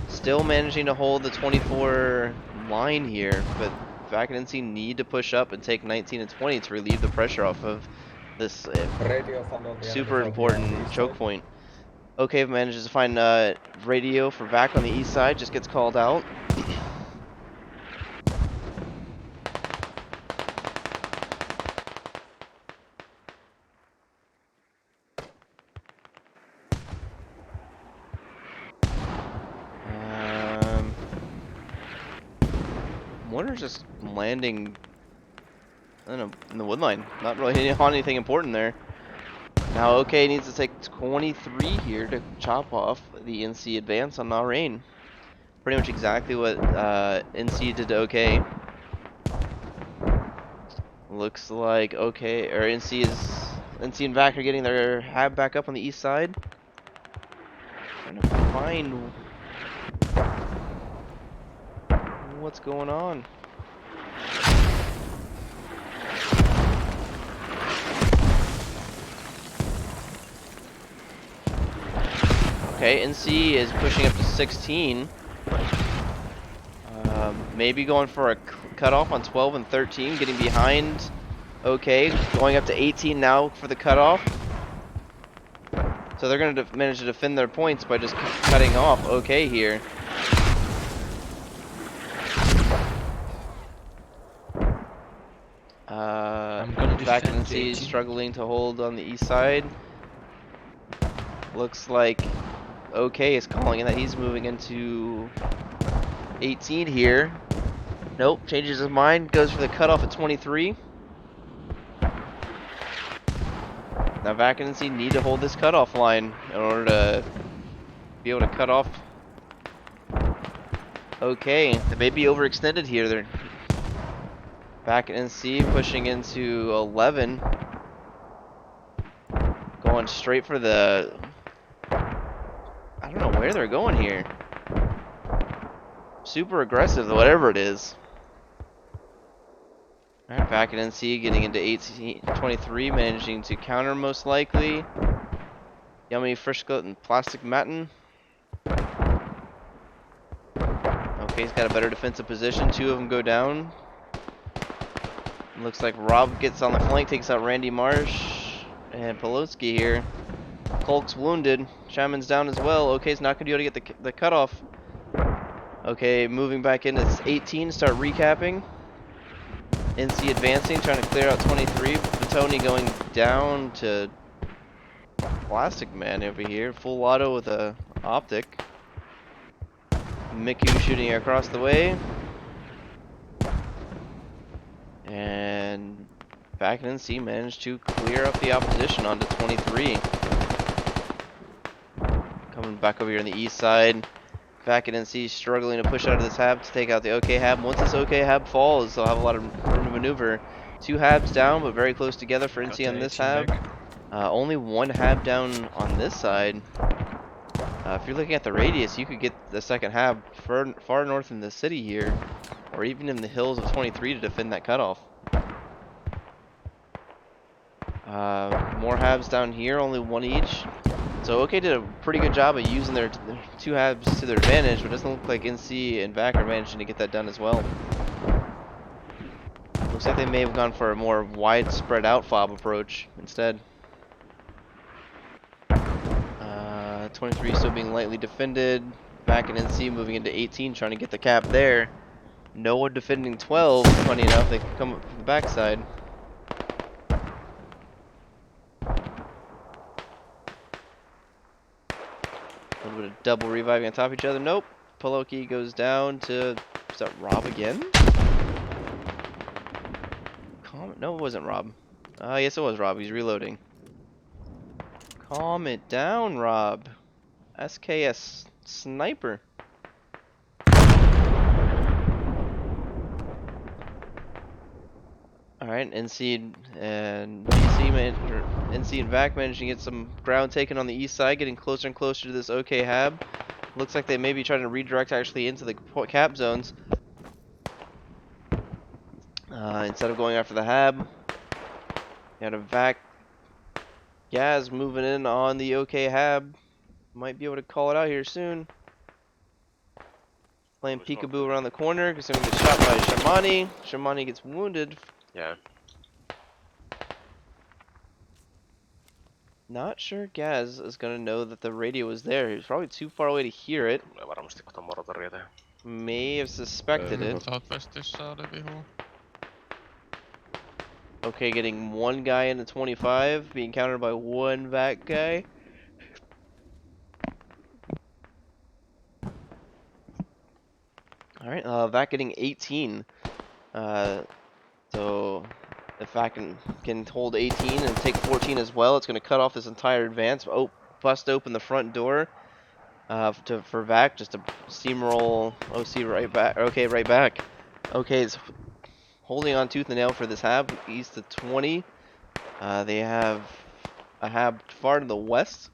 Still managing to hold the 24 line here, but VAC and NC need to push up and take 19 and 20 to relieve the pressure off of this super important choke point. OK manages to find radio for VAC on the east side, just gets called out. Wonder's just landing, I don't know, in the wood line. Not really on anything important there. Now OK needs to take 23 here to chop off the NC advance on Narain. Pretty much exactly what NC did to OK. Looks like OK, or NC and VAC are getting their hab back up on the east side. Trying to find what's going on. Okay, NC is pushing up to 16. Maybe going for a cutoff on 12 and 13, getting behind. Okay, going up to 18 now for the cutoff. So they're going to manage to defend their points by just cutting off OK here. VAC and NC struggling to hold on the east side. Looks like OK is calling in that he's moving into 18 here. Nope, changes his mind, goes for the cutoff at 23. Now VAC and NC need to hold this cutoff line in order to be able to cut off. Okay, they may be overextended here. They're VAC and NC pushing into 11. Going straight for the... I don't know where they're going here. Super aggressive, whatever it is. Alright, VAC and NC getting into 23, managing to counter most likely. Yummy Fresh Goat and Plastic Matin. Okay, he's got a better defensive position. Two of them go down. Looks like Rob gets on the flank, takes out Randy Marsh and Polotsky here. Kolk's wounded. Shaman's down as well. OK's not going to be able to get the cutoff. Okay, moving back into 18, start recapping. NC advancing, trying to clear out 23. Batoni going down to Plastic Man over here. Full auto with a optic. Miku shooting across the way. And VAC and NC managed to clear up the opposition onto 23. Coming back over here on the east side. VAC and NC struggling to push out of this hab to take out the OK hab. Once this OK hab falls, they'll have a lot of room to maneuver. Two habs down, but very close together for NC on this hab. Only one hab down on this side. If you're looking at the radius, you could get the second hab far north in the city here, or even in the hills of 23 to defend that cutoff. More habs down here, only one each. So OK did a pretty good job of using their two habs to their advantage, but it doesn't look like NC and VAC are managing to get that done as well. Looks like they may have gone for a more wide spread out fob approach instead. 23 still being lightly defended. VAC and NC moving into 18, trying to get the cap there. No one defending 12. Funny enough, they can come up from the backside. A little bit of double reviving on top of each other. Nope. Poloki goes down to... Is that Rob again? No, it wasn't Rob. Yes, it was Rob. He's reloading. Calm it down, Rob. SKS sniper. Alright, NC and NC and VAC managing to get some ground taken on the east side, getting closer and closer to this OK hab. Looks like they may be trying to redirect actually into the cap zones. Instead of going after the hab. You had a VAC Gaz moving in on the OK hab. Might be able to call it out here soon. Playing peekaboo around the corner because they're going to get shot by Shamani. Shamani gets wounded. Yeah. Not sure Gaz is going to know that the radio is there. He's probably too far away to hear it. May have suspected it. Okay, getting one guy into 25, being countered by one VAC guy. Alright, VAC getting 18. So if VAC can hold 18 and take 14 as well, it's going to cut off this entire advance. Oh, bust open the front door for VAC, just to steamroll OC right back. Okay, right back. Okay, it's holding on tooth and nail for this hab, east of 20. They have a hab far to the west.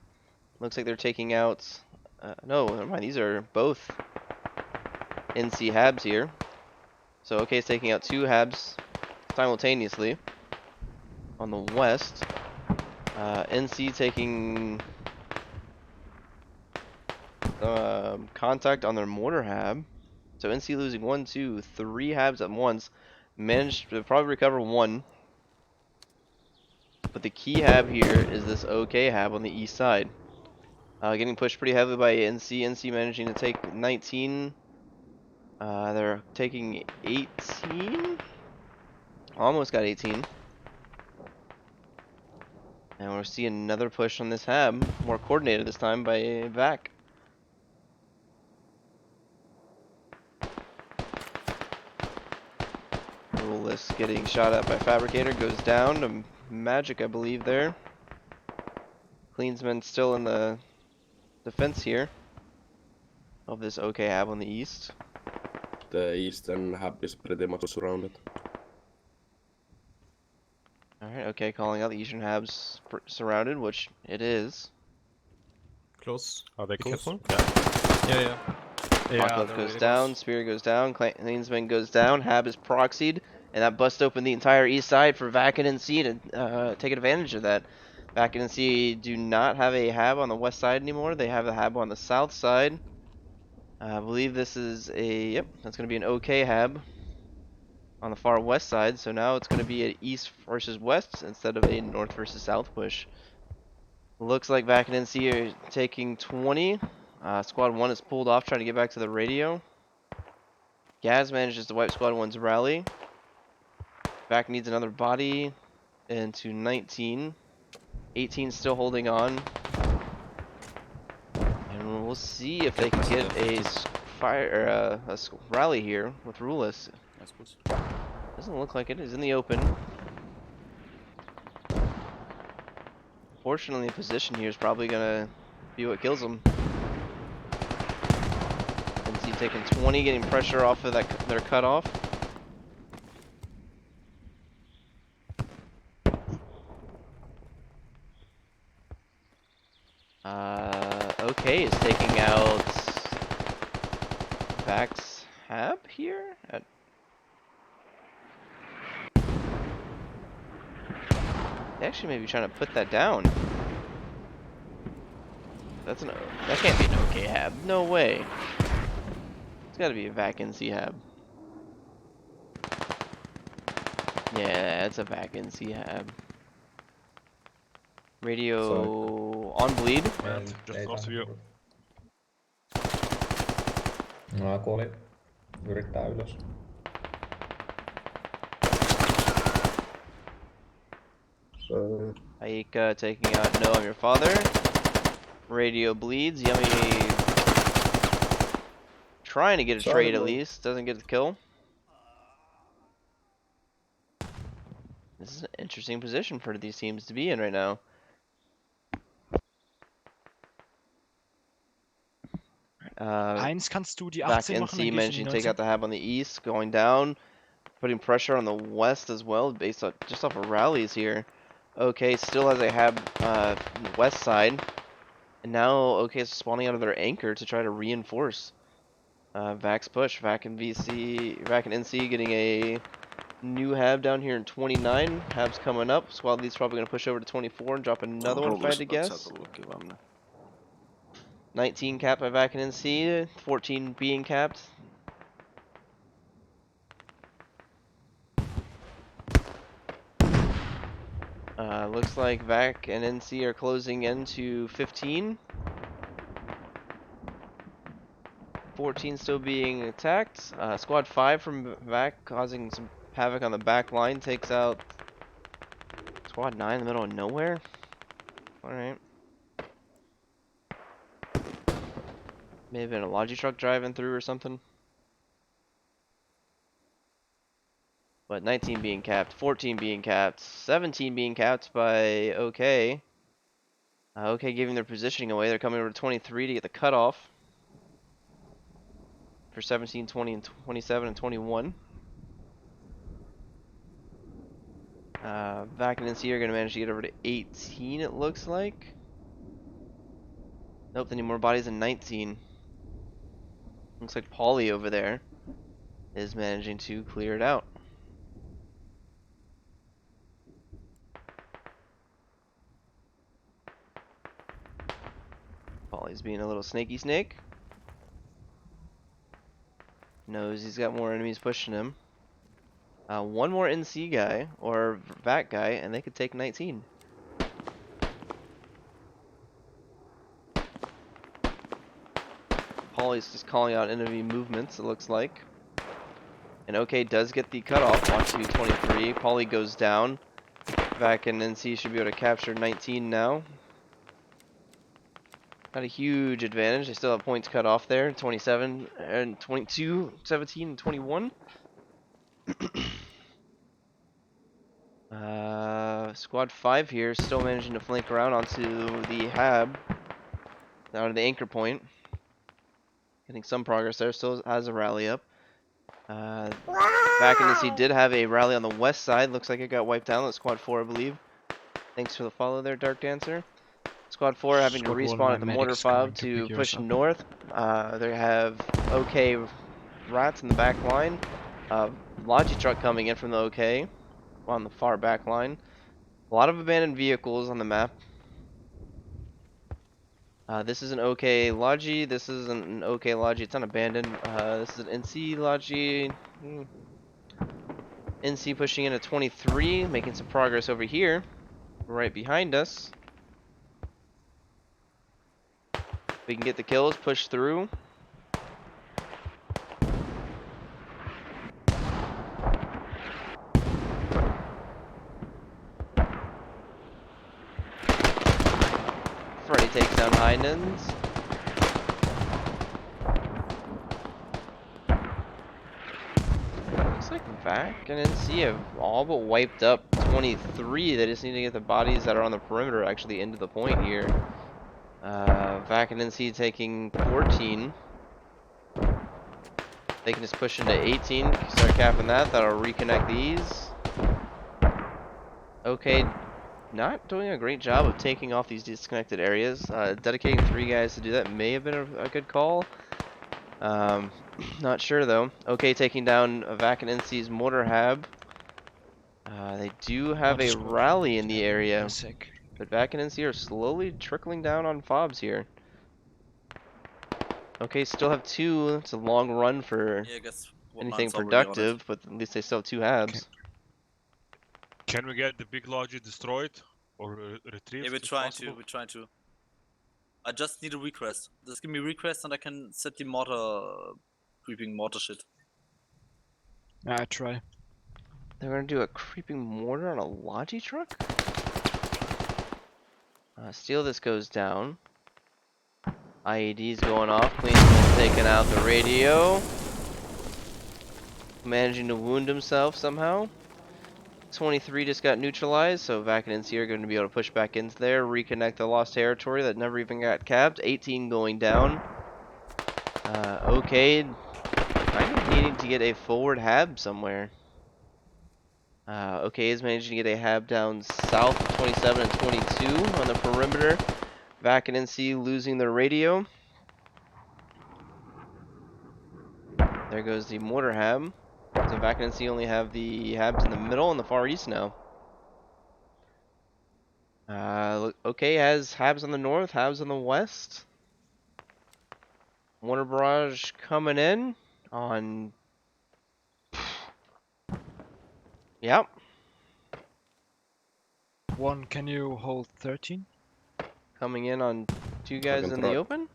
Looks like they're taking out... no, never mind, these are both NC habs here. So okay, it's taking out two habs simultaneously on the west. NC taking contact on their mortar hab. So NC losing 1, 2, 3 habs at once. Managed to probably recover one. But the key hab here is this OK hab on the east side. Getting pushed pretty heavily by NC. NC managing to take 19. They're taking 18. Almost got 18. And we're seeing another push on this hab. More coordinated this time by VAC. Ruleless getting shot at by Fabricator. Goes down to Magic, I believe, there. Cleansman still in the defense here of this OK hab on the east. The eastern hub is pretty much surrounded. Alright, okay, calling out the eastern habs surrounded, which it is. Close. Are they close? Yeah. Apocalypse goes down, Spear goes down, Cleansman goes down, hab is proxied, and that busts open the entire east side for VAC and NC to take advantage of that. VAC and NC do not have a hab on the west side anymore, they have a hab on the south side. I believe this is a, yep, that's going to be an OK hab on the far west side, so now it's going to be an east versus west instead of a north versus south push. Looks like VAC and NC are taking 20. Squad 1 is pulled off trying to get back to the radio. Gaz manages to wipe Squad 1's rally. VAC needs another body into 19. 18 still holding on. And we'll see if they can get a rally here with Ruleless. Doesn't look like it. It's in the open. Fortunately, the position here is probably gonna be what kills them. NC taking 20, getting pressure off of their cutoff. Okay, is taking out VAC's hab here. They actually may be trying to put that down. That can't be an OK hab. No way. It's got to be a VAC NC hab. Yeah, it's a VAC NC hab. Radio on bleed. Just close to you. No, kuoli. Yrittää ylös. Aika taking out No, I'm Your Father. Radio bleeds. Yummy trying to get a trade at least. Doesn't get the kill. This is an interesting position for these teams to be in right now. Heinz, kannst du die VAC 18 machen? Dann NC gehe ich in die managing to take 19. out the Hab on the east, going down, putting pressure on the west as well, based on just off of rallies here. OK still has a Hab west side, and now OK is spawning out of their anchor to try to reinforce VAC's push. VAC and NC getting a new Hab down here in 29. Hab's coming up. Squad lead's probably going to push over to 24 and drop another one if I had to guess. 19 capped by VAC and NC, 14 being capped. Looks like VAC and NC are closing into 15. 14 still being attacked. Squad 5 from VAC causing some havoc on the back line. Takes out Squad 9 in the middle of nowhere. Alright. May have been a Logi truck driving through or something. But 19 being capped, 14 being capped, 17 being capped by OK. OK giving their positioning away. They're coming over to 23 to get the cutoff for 17, 20, and 27 and 21. VAC and NC are going to manage to get over to 18, it looks like. Nope, any more bodies than 19. Looks like Paulie over there is managing to clear it out. Paulie's being a little snaky snake. Knows he's got more enemies pushing him. One more NC guy, or VAC guy, and they could take 19. Paulie's just calling out enemy movements, it looks like. And OK does get the cutoff onto 23. Paulie goes down. VAC and NC should be able to capture 19 now. Not a huge advantage. They still have points cut off there. 27 and 22, 17 and 21. Squad 5 here still managing to flank around onto the Hab. Down to the anchor point. Getting some progress there. Still has a rally up. Back in this, he did have a rally on the west side. Looks like it got wiped out. That's Squad 4, I believe. Thanks for the follow there, Dark Dancer. Squad 4 having to respawn at the mortar fob to push north. They have OK rats in the back line. Logi truck coming in from the OK on the far back line. A lot of abandoned vehicles on the map. This is an OK Logi. This isn't an OK Logi. It's unabandoned. This is an NC Logi. NC pushing in at 23, making some progress over here, right behind us. We can get the kills, push through. Freddy takes down Heinens. Looks like VAC and NC have all but wiped up 23. They just need to get the bodies that are on the perimeter actually into the point here. VAC and NC taking 14. They can just push into 18, start capping that. That'll reconnect these. OK, not doing a great job of taking off these disconnected areas. Dedicating 3 guys to do that may have been a good call. Not sure though. OK, taking down VAC and NC's mortar Hab. They do have a rally in the area. But VAC and NC are slowly trickling down on fobs here. Okay, still have 2. It's a long run for anything productive, but at least they still have 2 Habs. Can we get the big Logi destroyed or retrieved? Yeah, we're trying to. I just need a request. Just give me a request and I can set the mortar, creeping mortar shit. I try. They're gonna do a creeping mortar on a Logi truck? Steal this goes down. IED's going off. Queensman's taking out the radio. Managing to wound himself somehow. 23 just got neutralized, so VAC and NC are going to be able to push back into there, reconnect the lost territory that never even got capped. 18 going down. Okay, kind of needing to get a forward hab somewhere. Okay is managing to get a hab down south of 27 and 22 on the perimeter. VAC and NC losing their radio. There goes the mortar hab. So VAC and NC only have the habs in the middle and the far east now. Okay, has habs on the north, habs on the west. Mortar barrage coming in on. Yep. 1, can you hold 13? Coming in on 2 guys in the open.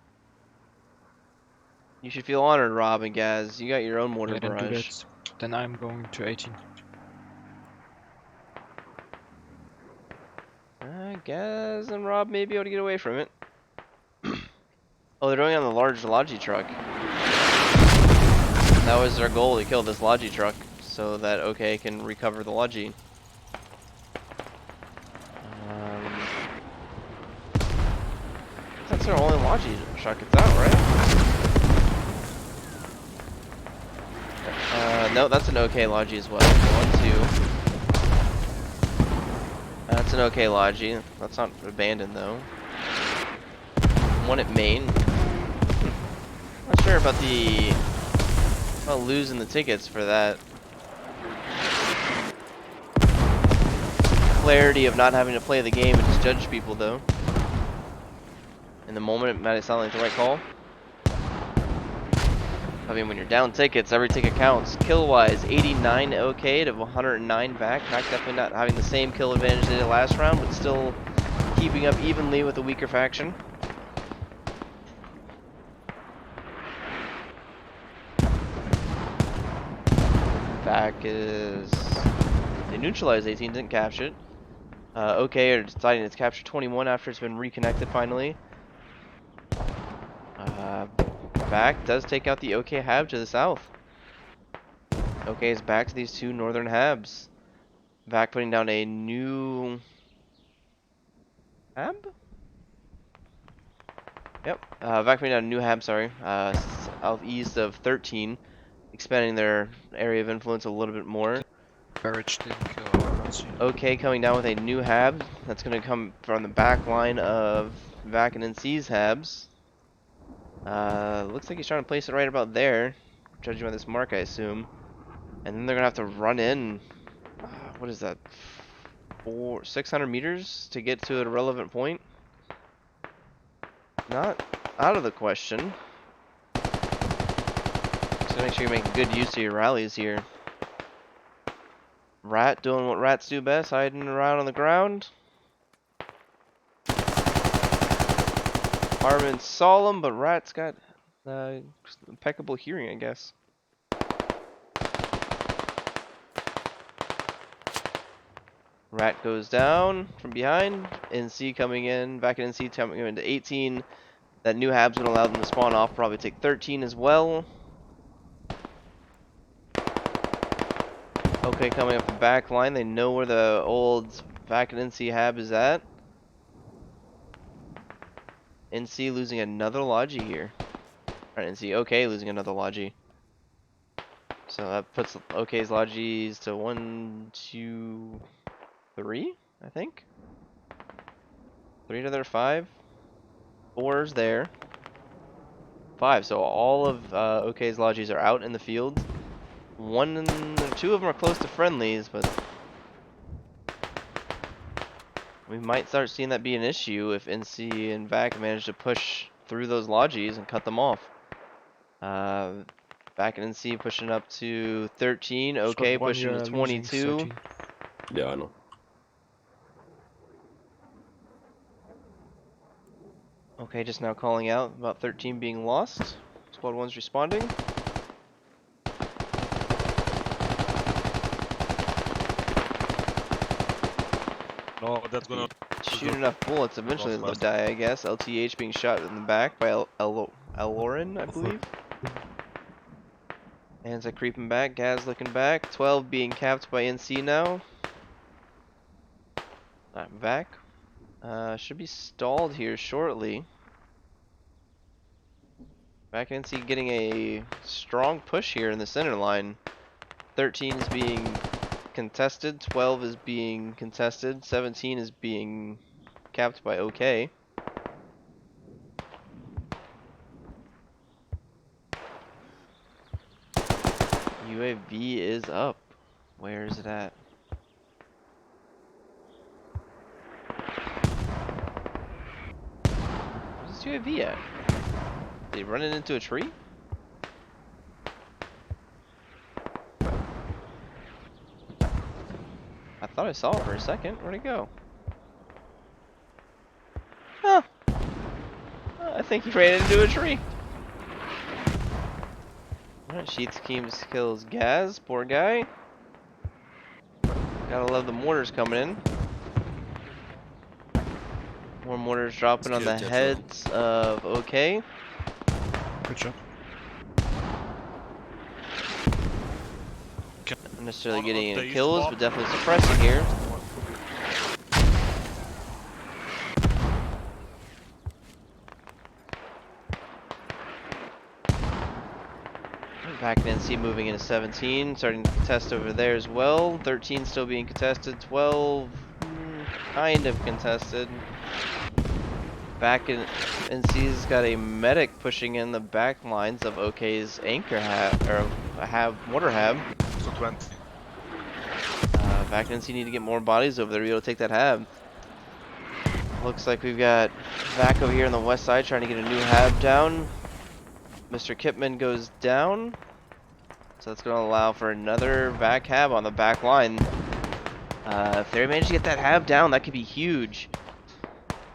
You should feel honored, Rob and Gaz. You got your own mortar Then do barrage. that. Then I'm going to 18. Gaz and Rob may be able to get away from it. Oh, they're going on the large Logi truck. That was their goal, to kill this Logi truck, so that OK can recover the Logi. That's their only Logi truck, it's out, right? No, that's an OK Logi as well. 1, 2. That's an OK Logi. That's not abandoned though. 1 at main. Not sure about losing the tickets for that. Clarity of not having to play the game and just judge people though. In the moment it might sound like the right call. I mean, when you're down tickets, every ticket counts. Kill-wise, 89 OK to 109 VAC. VAC definitely not having the same kill advantage they did last round, but still keeping up evenly with the weaker faction. VAC is... They neutralized 18, didn't capture it. OK are deciding to capture 21 after it's been reconnected finally. VAC does take out the OK hab to the south. OK is back to these 2 northern habs. VAC putting down a new hab? Yep. VAC putting down a new hab, sorry. Southeast of 13. Expanding their area of influence a little bit more. OK coming down with a new hab. That's going to come from the back line of VAC and NC's habs. Looks like he's trying to place it right about there, judging by this mark, I assume. And then they're gonna have to run in. What is that? 600 meters to get to a relevant point. Not out of the question. So make sure you make good use of your rallies here. Rat doing what rats do best, hiding around on the ground. Armin's solemn, but Rat's got impeccable hearing, I guess. Rat goes down from behind. NC coming in. Back in NC coming into 18. That new hab's going to allow them to spawn off. Probably take 13 as well. Okay, coming up the back line. They know where the old back and NC hab is at. NC losing another Logi here. Alright, NC OK losing another Logi. So that puts OK's Logis to 1, 2, 3, I think. 3 to their 5. 4's there. 5. So all of OK's Logis are out in the field. 1 and 2 of them are close to friendlies, but we might start seeing that be an issue if NC and VAC manage to push through those Logis and cut them off. VAC and NC pushing up to 13. OK pushing to 22. Yeah, I know. OK just now calling out about 13 being lost. Squad 1's responding. No, that's gonna shoot enough bullets, eventually they'll die, I guess. LTH being shot in the back by Aloran, I believe. Anza creeping back, Gaz looking back. 12 being capped by NC now. VAC. Should be stalled here shortly. VAC and NC getting a strong push here in the center line. 13 is being contested, 12 is being contested, 17 is being capped by OK. UAV is up. Where is it at? Where's this UAV at? Did he run it into a tree? I thought I saw it for a second. Where'd it go? Huh. I think he ran into a tree. Alright, Sheets kills Gaz. Poor guy. Gotta love the mortars coming in. More mortars dropping on the heads of OK. Good job. Not necessarily getting any kills, but definitely suppressing here. Back in NC moving into 17, starting to contest over there as well. 13 still being contested, 12 kind of contested. Back in NC's got a medic pushing in the back lines of OK's anchor mortar hab. So 20. Back in NC need to get more bodies over there to be able to take that hab. Looks like we've got VAC over here on the west side trying to get a new hab down. Mr. Kipman goes down. So that's going to allow for another VAC hab on the back line. If they manage to get that hab down, that could be huge.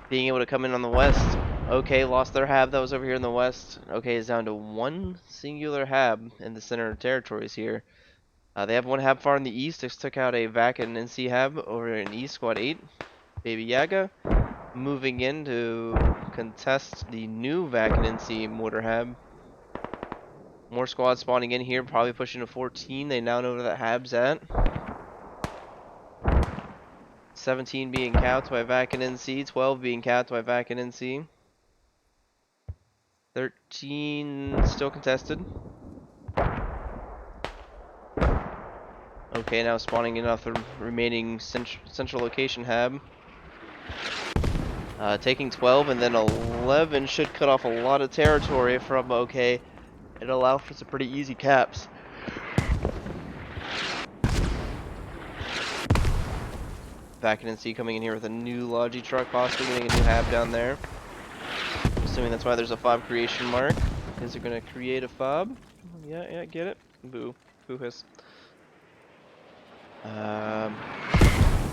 Being able to come in on the west. OK lost their hab that was over here in the west. OK is down to one singular hab in the center territories here. They have one hab far in the east. They took out a VAC and NC hab over in East Squad 8. Baby Yaga moving in to contest the new VAC and NC mortar hab. More squads spawning in here, probably pushing to 14. They now know where that hab's at. 17 being capped by VAC and NC. 12 being capped by VAC and NC. 13 still contested. Okay, now spawning in off the remaining central location hab. Taking 12 and then 11 should cut off a lot of territory from OK. It'll allow for some pretty easy caps. VAC and NC coming in here with a new Logi truck, possibly getting a new hab down there. Assuming that's why there's a fob creation mark. Because they're going to create a fob. Yeah, get it? Boo. Boo hiss.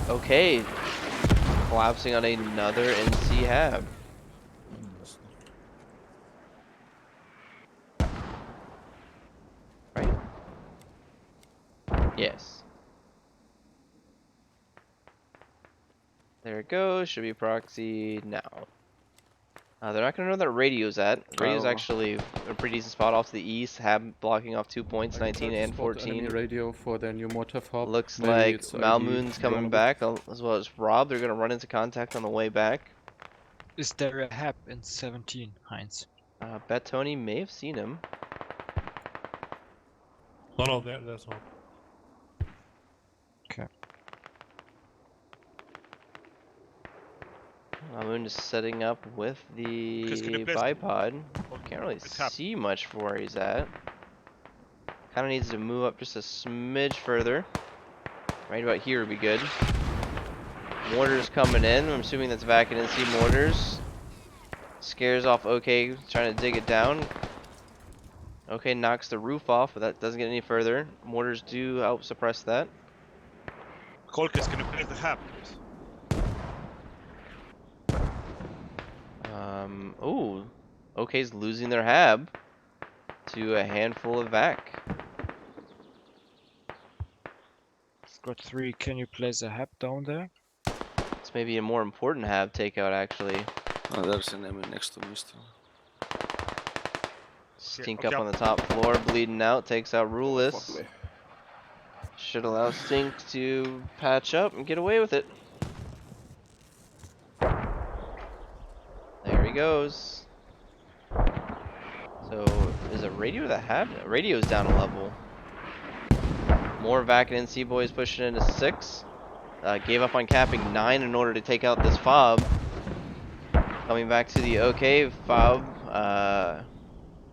Okay. Collapsing on another NC hab. Right? Yes. There it goes. Should be proxy now. They're not going to know that radio's at. Radio's actually a pretty decent spot off to the east. Hab blocking off 2 points, 19 and 14. Radio for their new mortar fob. Looks like Malmoon's coming back, as well as Rob. They're going to run into contact on the way back. Is there a hab in 17, Heinz? Bet Tony may have seen him. No, there's not. Okay. Malmoon is setting up with the bipod. Can't really see much for where he's at. Kind of needs to move up just a smidge further. Right about here would be good. Mortars coming in. I'm assuming that's VAC and NC mortars. Scares off OK, trying to dig it down. OK knocks the roof off, but that doesn't get any further. Mortars do help suppress that. Kolkis, can you play the hab, please? Oh, OK's losing their hab to a handful of VAC. Squad 3, can you place a hab down there? It's This may be a more important hab takeout, actually. Oh, there's an enemy next to me still. Stink up on the top floor, bleeding out, takes out Ruleless. Fuck me. Should allow Stink to patch up and get away with it. There he goes. So, is it radio that hab? Radio's down a level. More VAC and NC boys pushing into 6. Gave up on capping 9 in order to take out this fob. Coming back to the OK fob.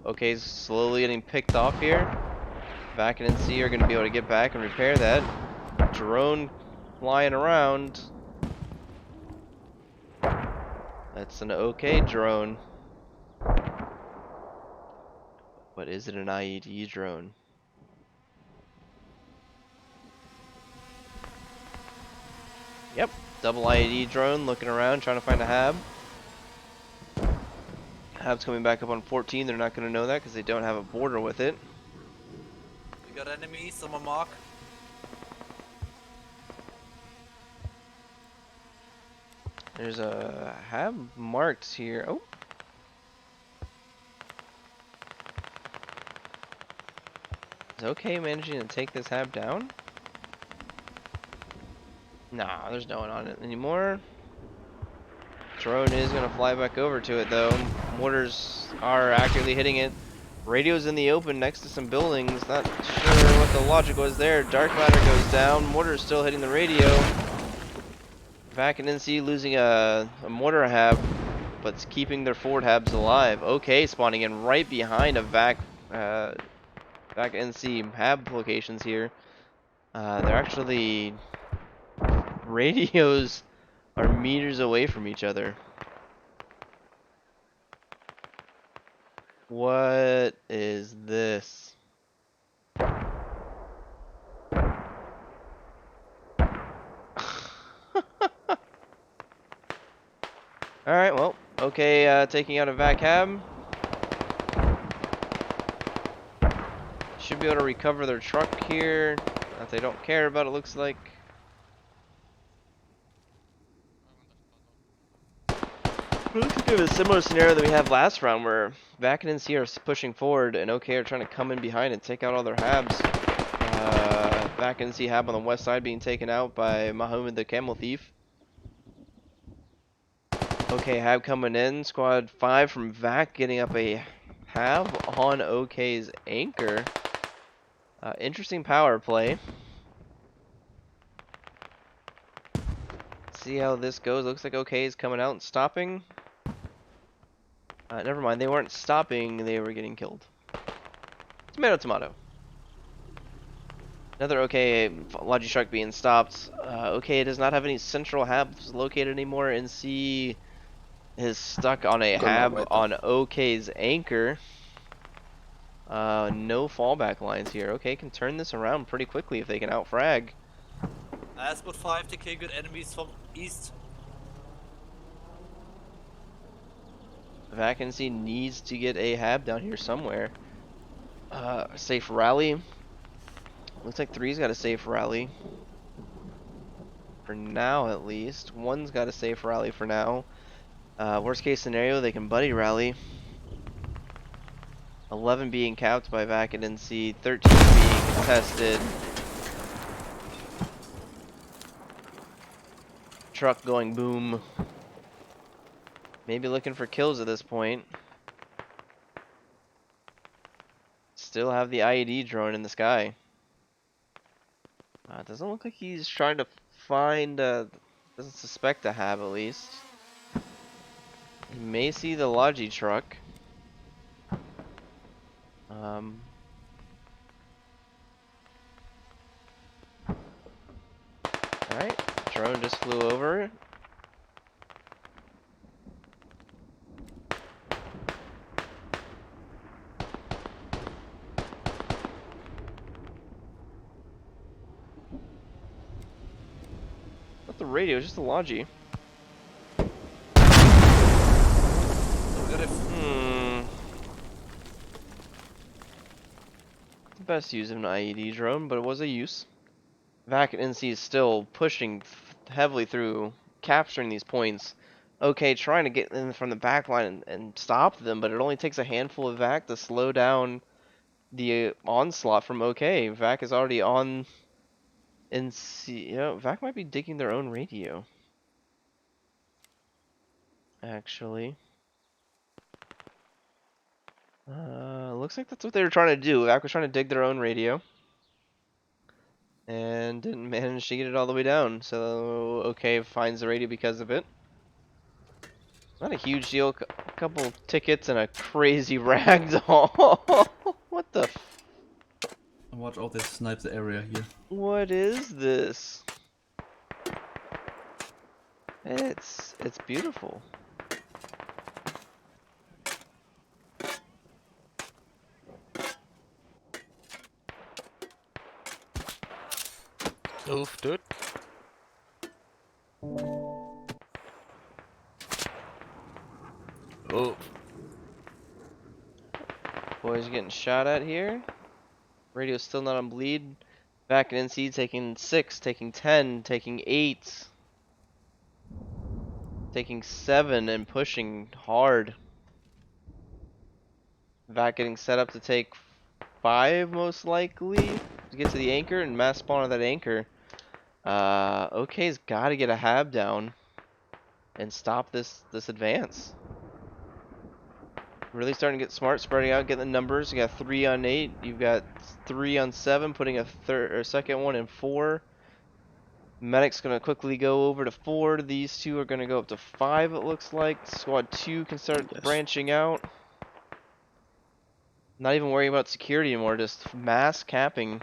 OK's slowly getting picked off here. VAC and NC are going to be able to get back and repair that. Drone flying around. That's an OK drone. But is it an IED drone? Yep, double IED drone looking around trying to find a hab. Hab's coming back up on 14. They're not going to know that because they don't have a border with it. We got enemies on my mark. There's a hab marked here. Oh. Is OK managing to take this hab down? Nah, there's no one on it anymore. Drone is going to fly back over to it though. Mortars are accurately hitting it. Radio's in the open next to some buildings. Not sure what the logic was there. Dark Matter goes down. Mortar's still hitting the radio. VAC and NC losing a mortar hab, but it's keeping their forward habs alive. OK spawning in right behind a VAC NC hab locations here. They're actually... Radios are meters away from each other. What is this? Alright, well, okay, taking out a VAC hab. Should be able to recover their truck here. That they don't care about, it looks like. It looks like a similar scenario that we had last round where VAC and NC are pushing forward and OK are trying to come in behind and take out all their habs. VAC and NC hab on the west side being taken out by Muhammad the Camel Thief. OK hab coming in, squad 5 from VAC getting up a hab on OK's anchor. Interesting power play. See how this goes. Looks like OK is coming out and stopping. Never mind, they weren't stopping, they were getting killed. Tomato, tomato. Another OK Logi Shark being stopped. OK does not have any central habs located anymore. NC is stuck on a hab on OK's anchor. No fallback lines here. OK can turn this around pretty quickly if they can outfrag. Spot 5 TK, good enemies from east. Vacancy needs to get a hab down here somewhere. Safe rally. Looks like 3's got a safe rally. For now, at least. 1's got a safe rally for now. Worst case scenario, they can buddy rally. 11 being capped by VAC and NC. 13 being contested. Truck going boom. Maybe looking for kills at this point. Still have the IED drone in the sky. Doesn't look like he's trying to find, doesn't suspect a hab at least. He may see the Logi truck. Alright, drone just flew over. Not the radio, just the Logi. The best use of an IED drone, but it was a use. VAC and NC is still pushing heavily through capturing these points. Okay, trying to get in from the back line and stop them, but it only takes a handful of VAC to slow down the onslaught from OK. VAC is already on NC. You know, VAC might be digging their own radio. Actually. Looks like that's what they were trying to do. VAC was trying to dig their own radio. And didn't manage to get it all the way down. So OK finds the radio because of it. Not a huge deal. A couple tickets and a crazy ragdoll. What the? Watch all this snipe the area here. What is this? It's beautiful. Oof, dude. Oh. Boys getting shot at here. Radio's still not on bleed. Back in NC taking 6, taking 10, taking 8. Taking 7 and pushing hard. VAC getting set up to take 5 most likely to get to the anchor and mass spawn on that anchor. OK's got to get a hab down and stop this advance. Really starting to get smart, spreading out, getting the numbers. You got 3 on 8. You've got 3 on 7, putting a second one in 4. Medic's gonna quickly go over to 4. These two are gonna go up to 5. It looks like squad 2 can start branching out. Not even worrying about security anymore. Just mass capping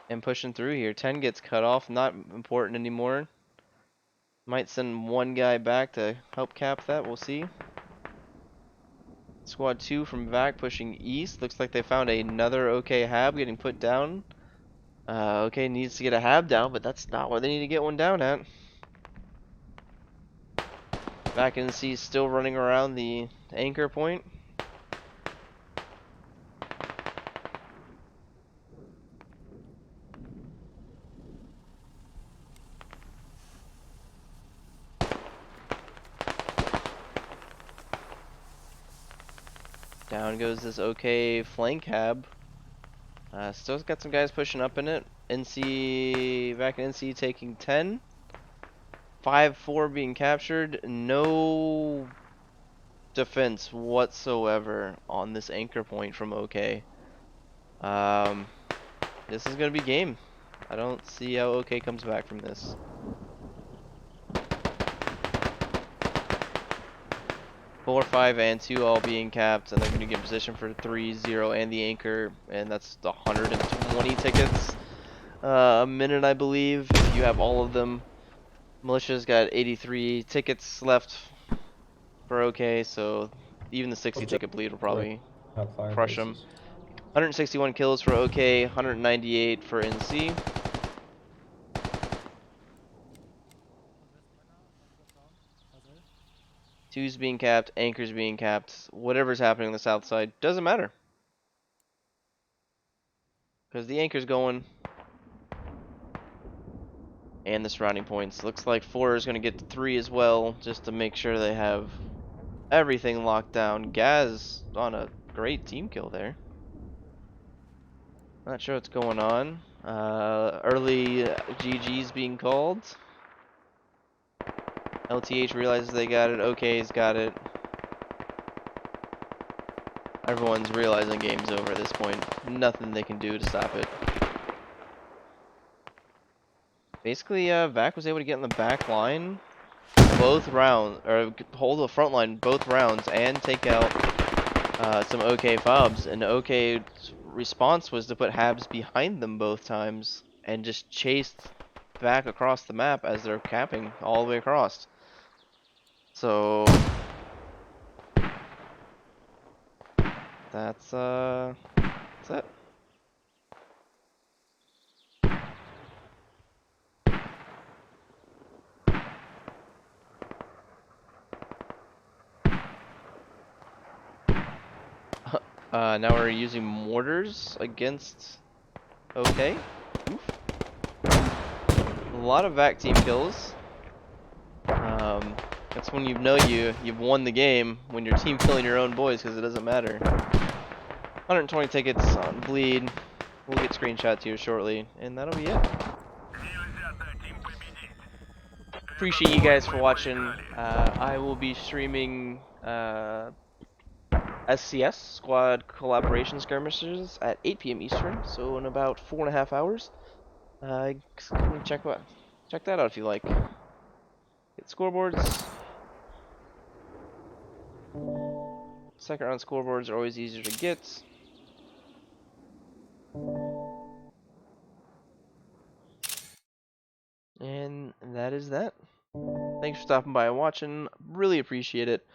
and pushing through here. 10 gets cut off. Not important anymore. Might send one guy back to help cap that. We'll see. Squad 2 from VAC pushing east. Looks like they found another OK hab getting put down. OK needs to get a hab down, but that's not where they need to get one down at. VAC and C still running around the anchor point. Down goes this OK flank hab. Still got some guys pushing up in it. NC, VAC and NC taking 10. 5-4 being captured. No defense whatsoever on this anchor point from OK. This is going to be game. I don't see how OK comes back from this. 4, 5, and 2 all being capped, and they're going to get in position for 3, 0, and the anchor, and that's the 120 tickets a minute, I believe, if you have all of them. Militia's got 83 tickets left for OK, so even the 60 ticket bleed will probably crush them. 161 kills for OK, 198 for NC. Two's being capped, anchor's being capped, whatever's happening on the south side, doesn't matter. Because the anchor's going. And the surrounding points. Looks like 4 is going to get to 3 as well, just to make sure they have everything locked down. Gaz on a great team kill there. Not sure what's going on. Early GG's being called. LTH realizes they got it. OK's got it. Everyone's realizing game's over at this point. Nothing they can do to stop it. Basically, VAC was able to get in the back line both rounds, or hold the front line both rounds, and take out some OK fobs. And OK's response was to put habs behind them both times and just chased VAC across the map as they're capping all the way across. So that's it. Now we're using mortars against OK. Oof. A lot of VAC team kills. That's when you know you've won the game, when your team killing your own boys, because it doesn't matter. 120 tickets on Bleed. We'll get screenshots here shortly, and that'll be it. Appreciate you guys for watching. I will be streaming SCS, Squad Collaboration Skirmishes, at 8 p.m. Eastern, so in about 4.5 hours. Check that out if you like. Get scoreboards. Second round scoreboards are always easier to get. And that is that. Thanks for stopping by and watching. Really appreciate it.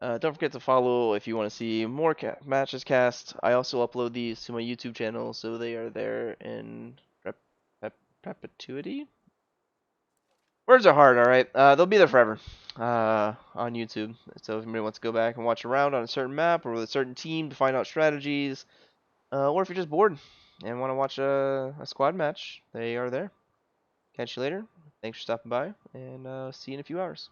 Don't forget to follow if you want to see more matches cast. I also upload these to my YouTube channel, so they are there in perpetuity. Words are hard, alright? They'll be there forever on YouTube. So if anybody wants to go back and watch around on a certain map or with a certain team to find out strategies, or if you're just bored and want to watch a squad match, they are there. Catch you later. Thanks for stopping by, and see you in a few hours.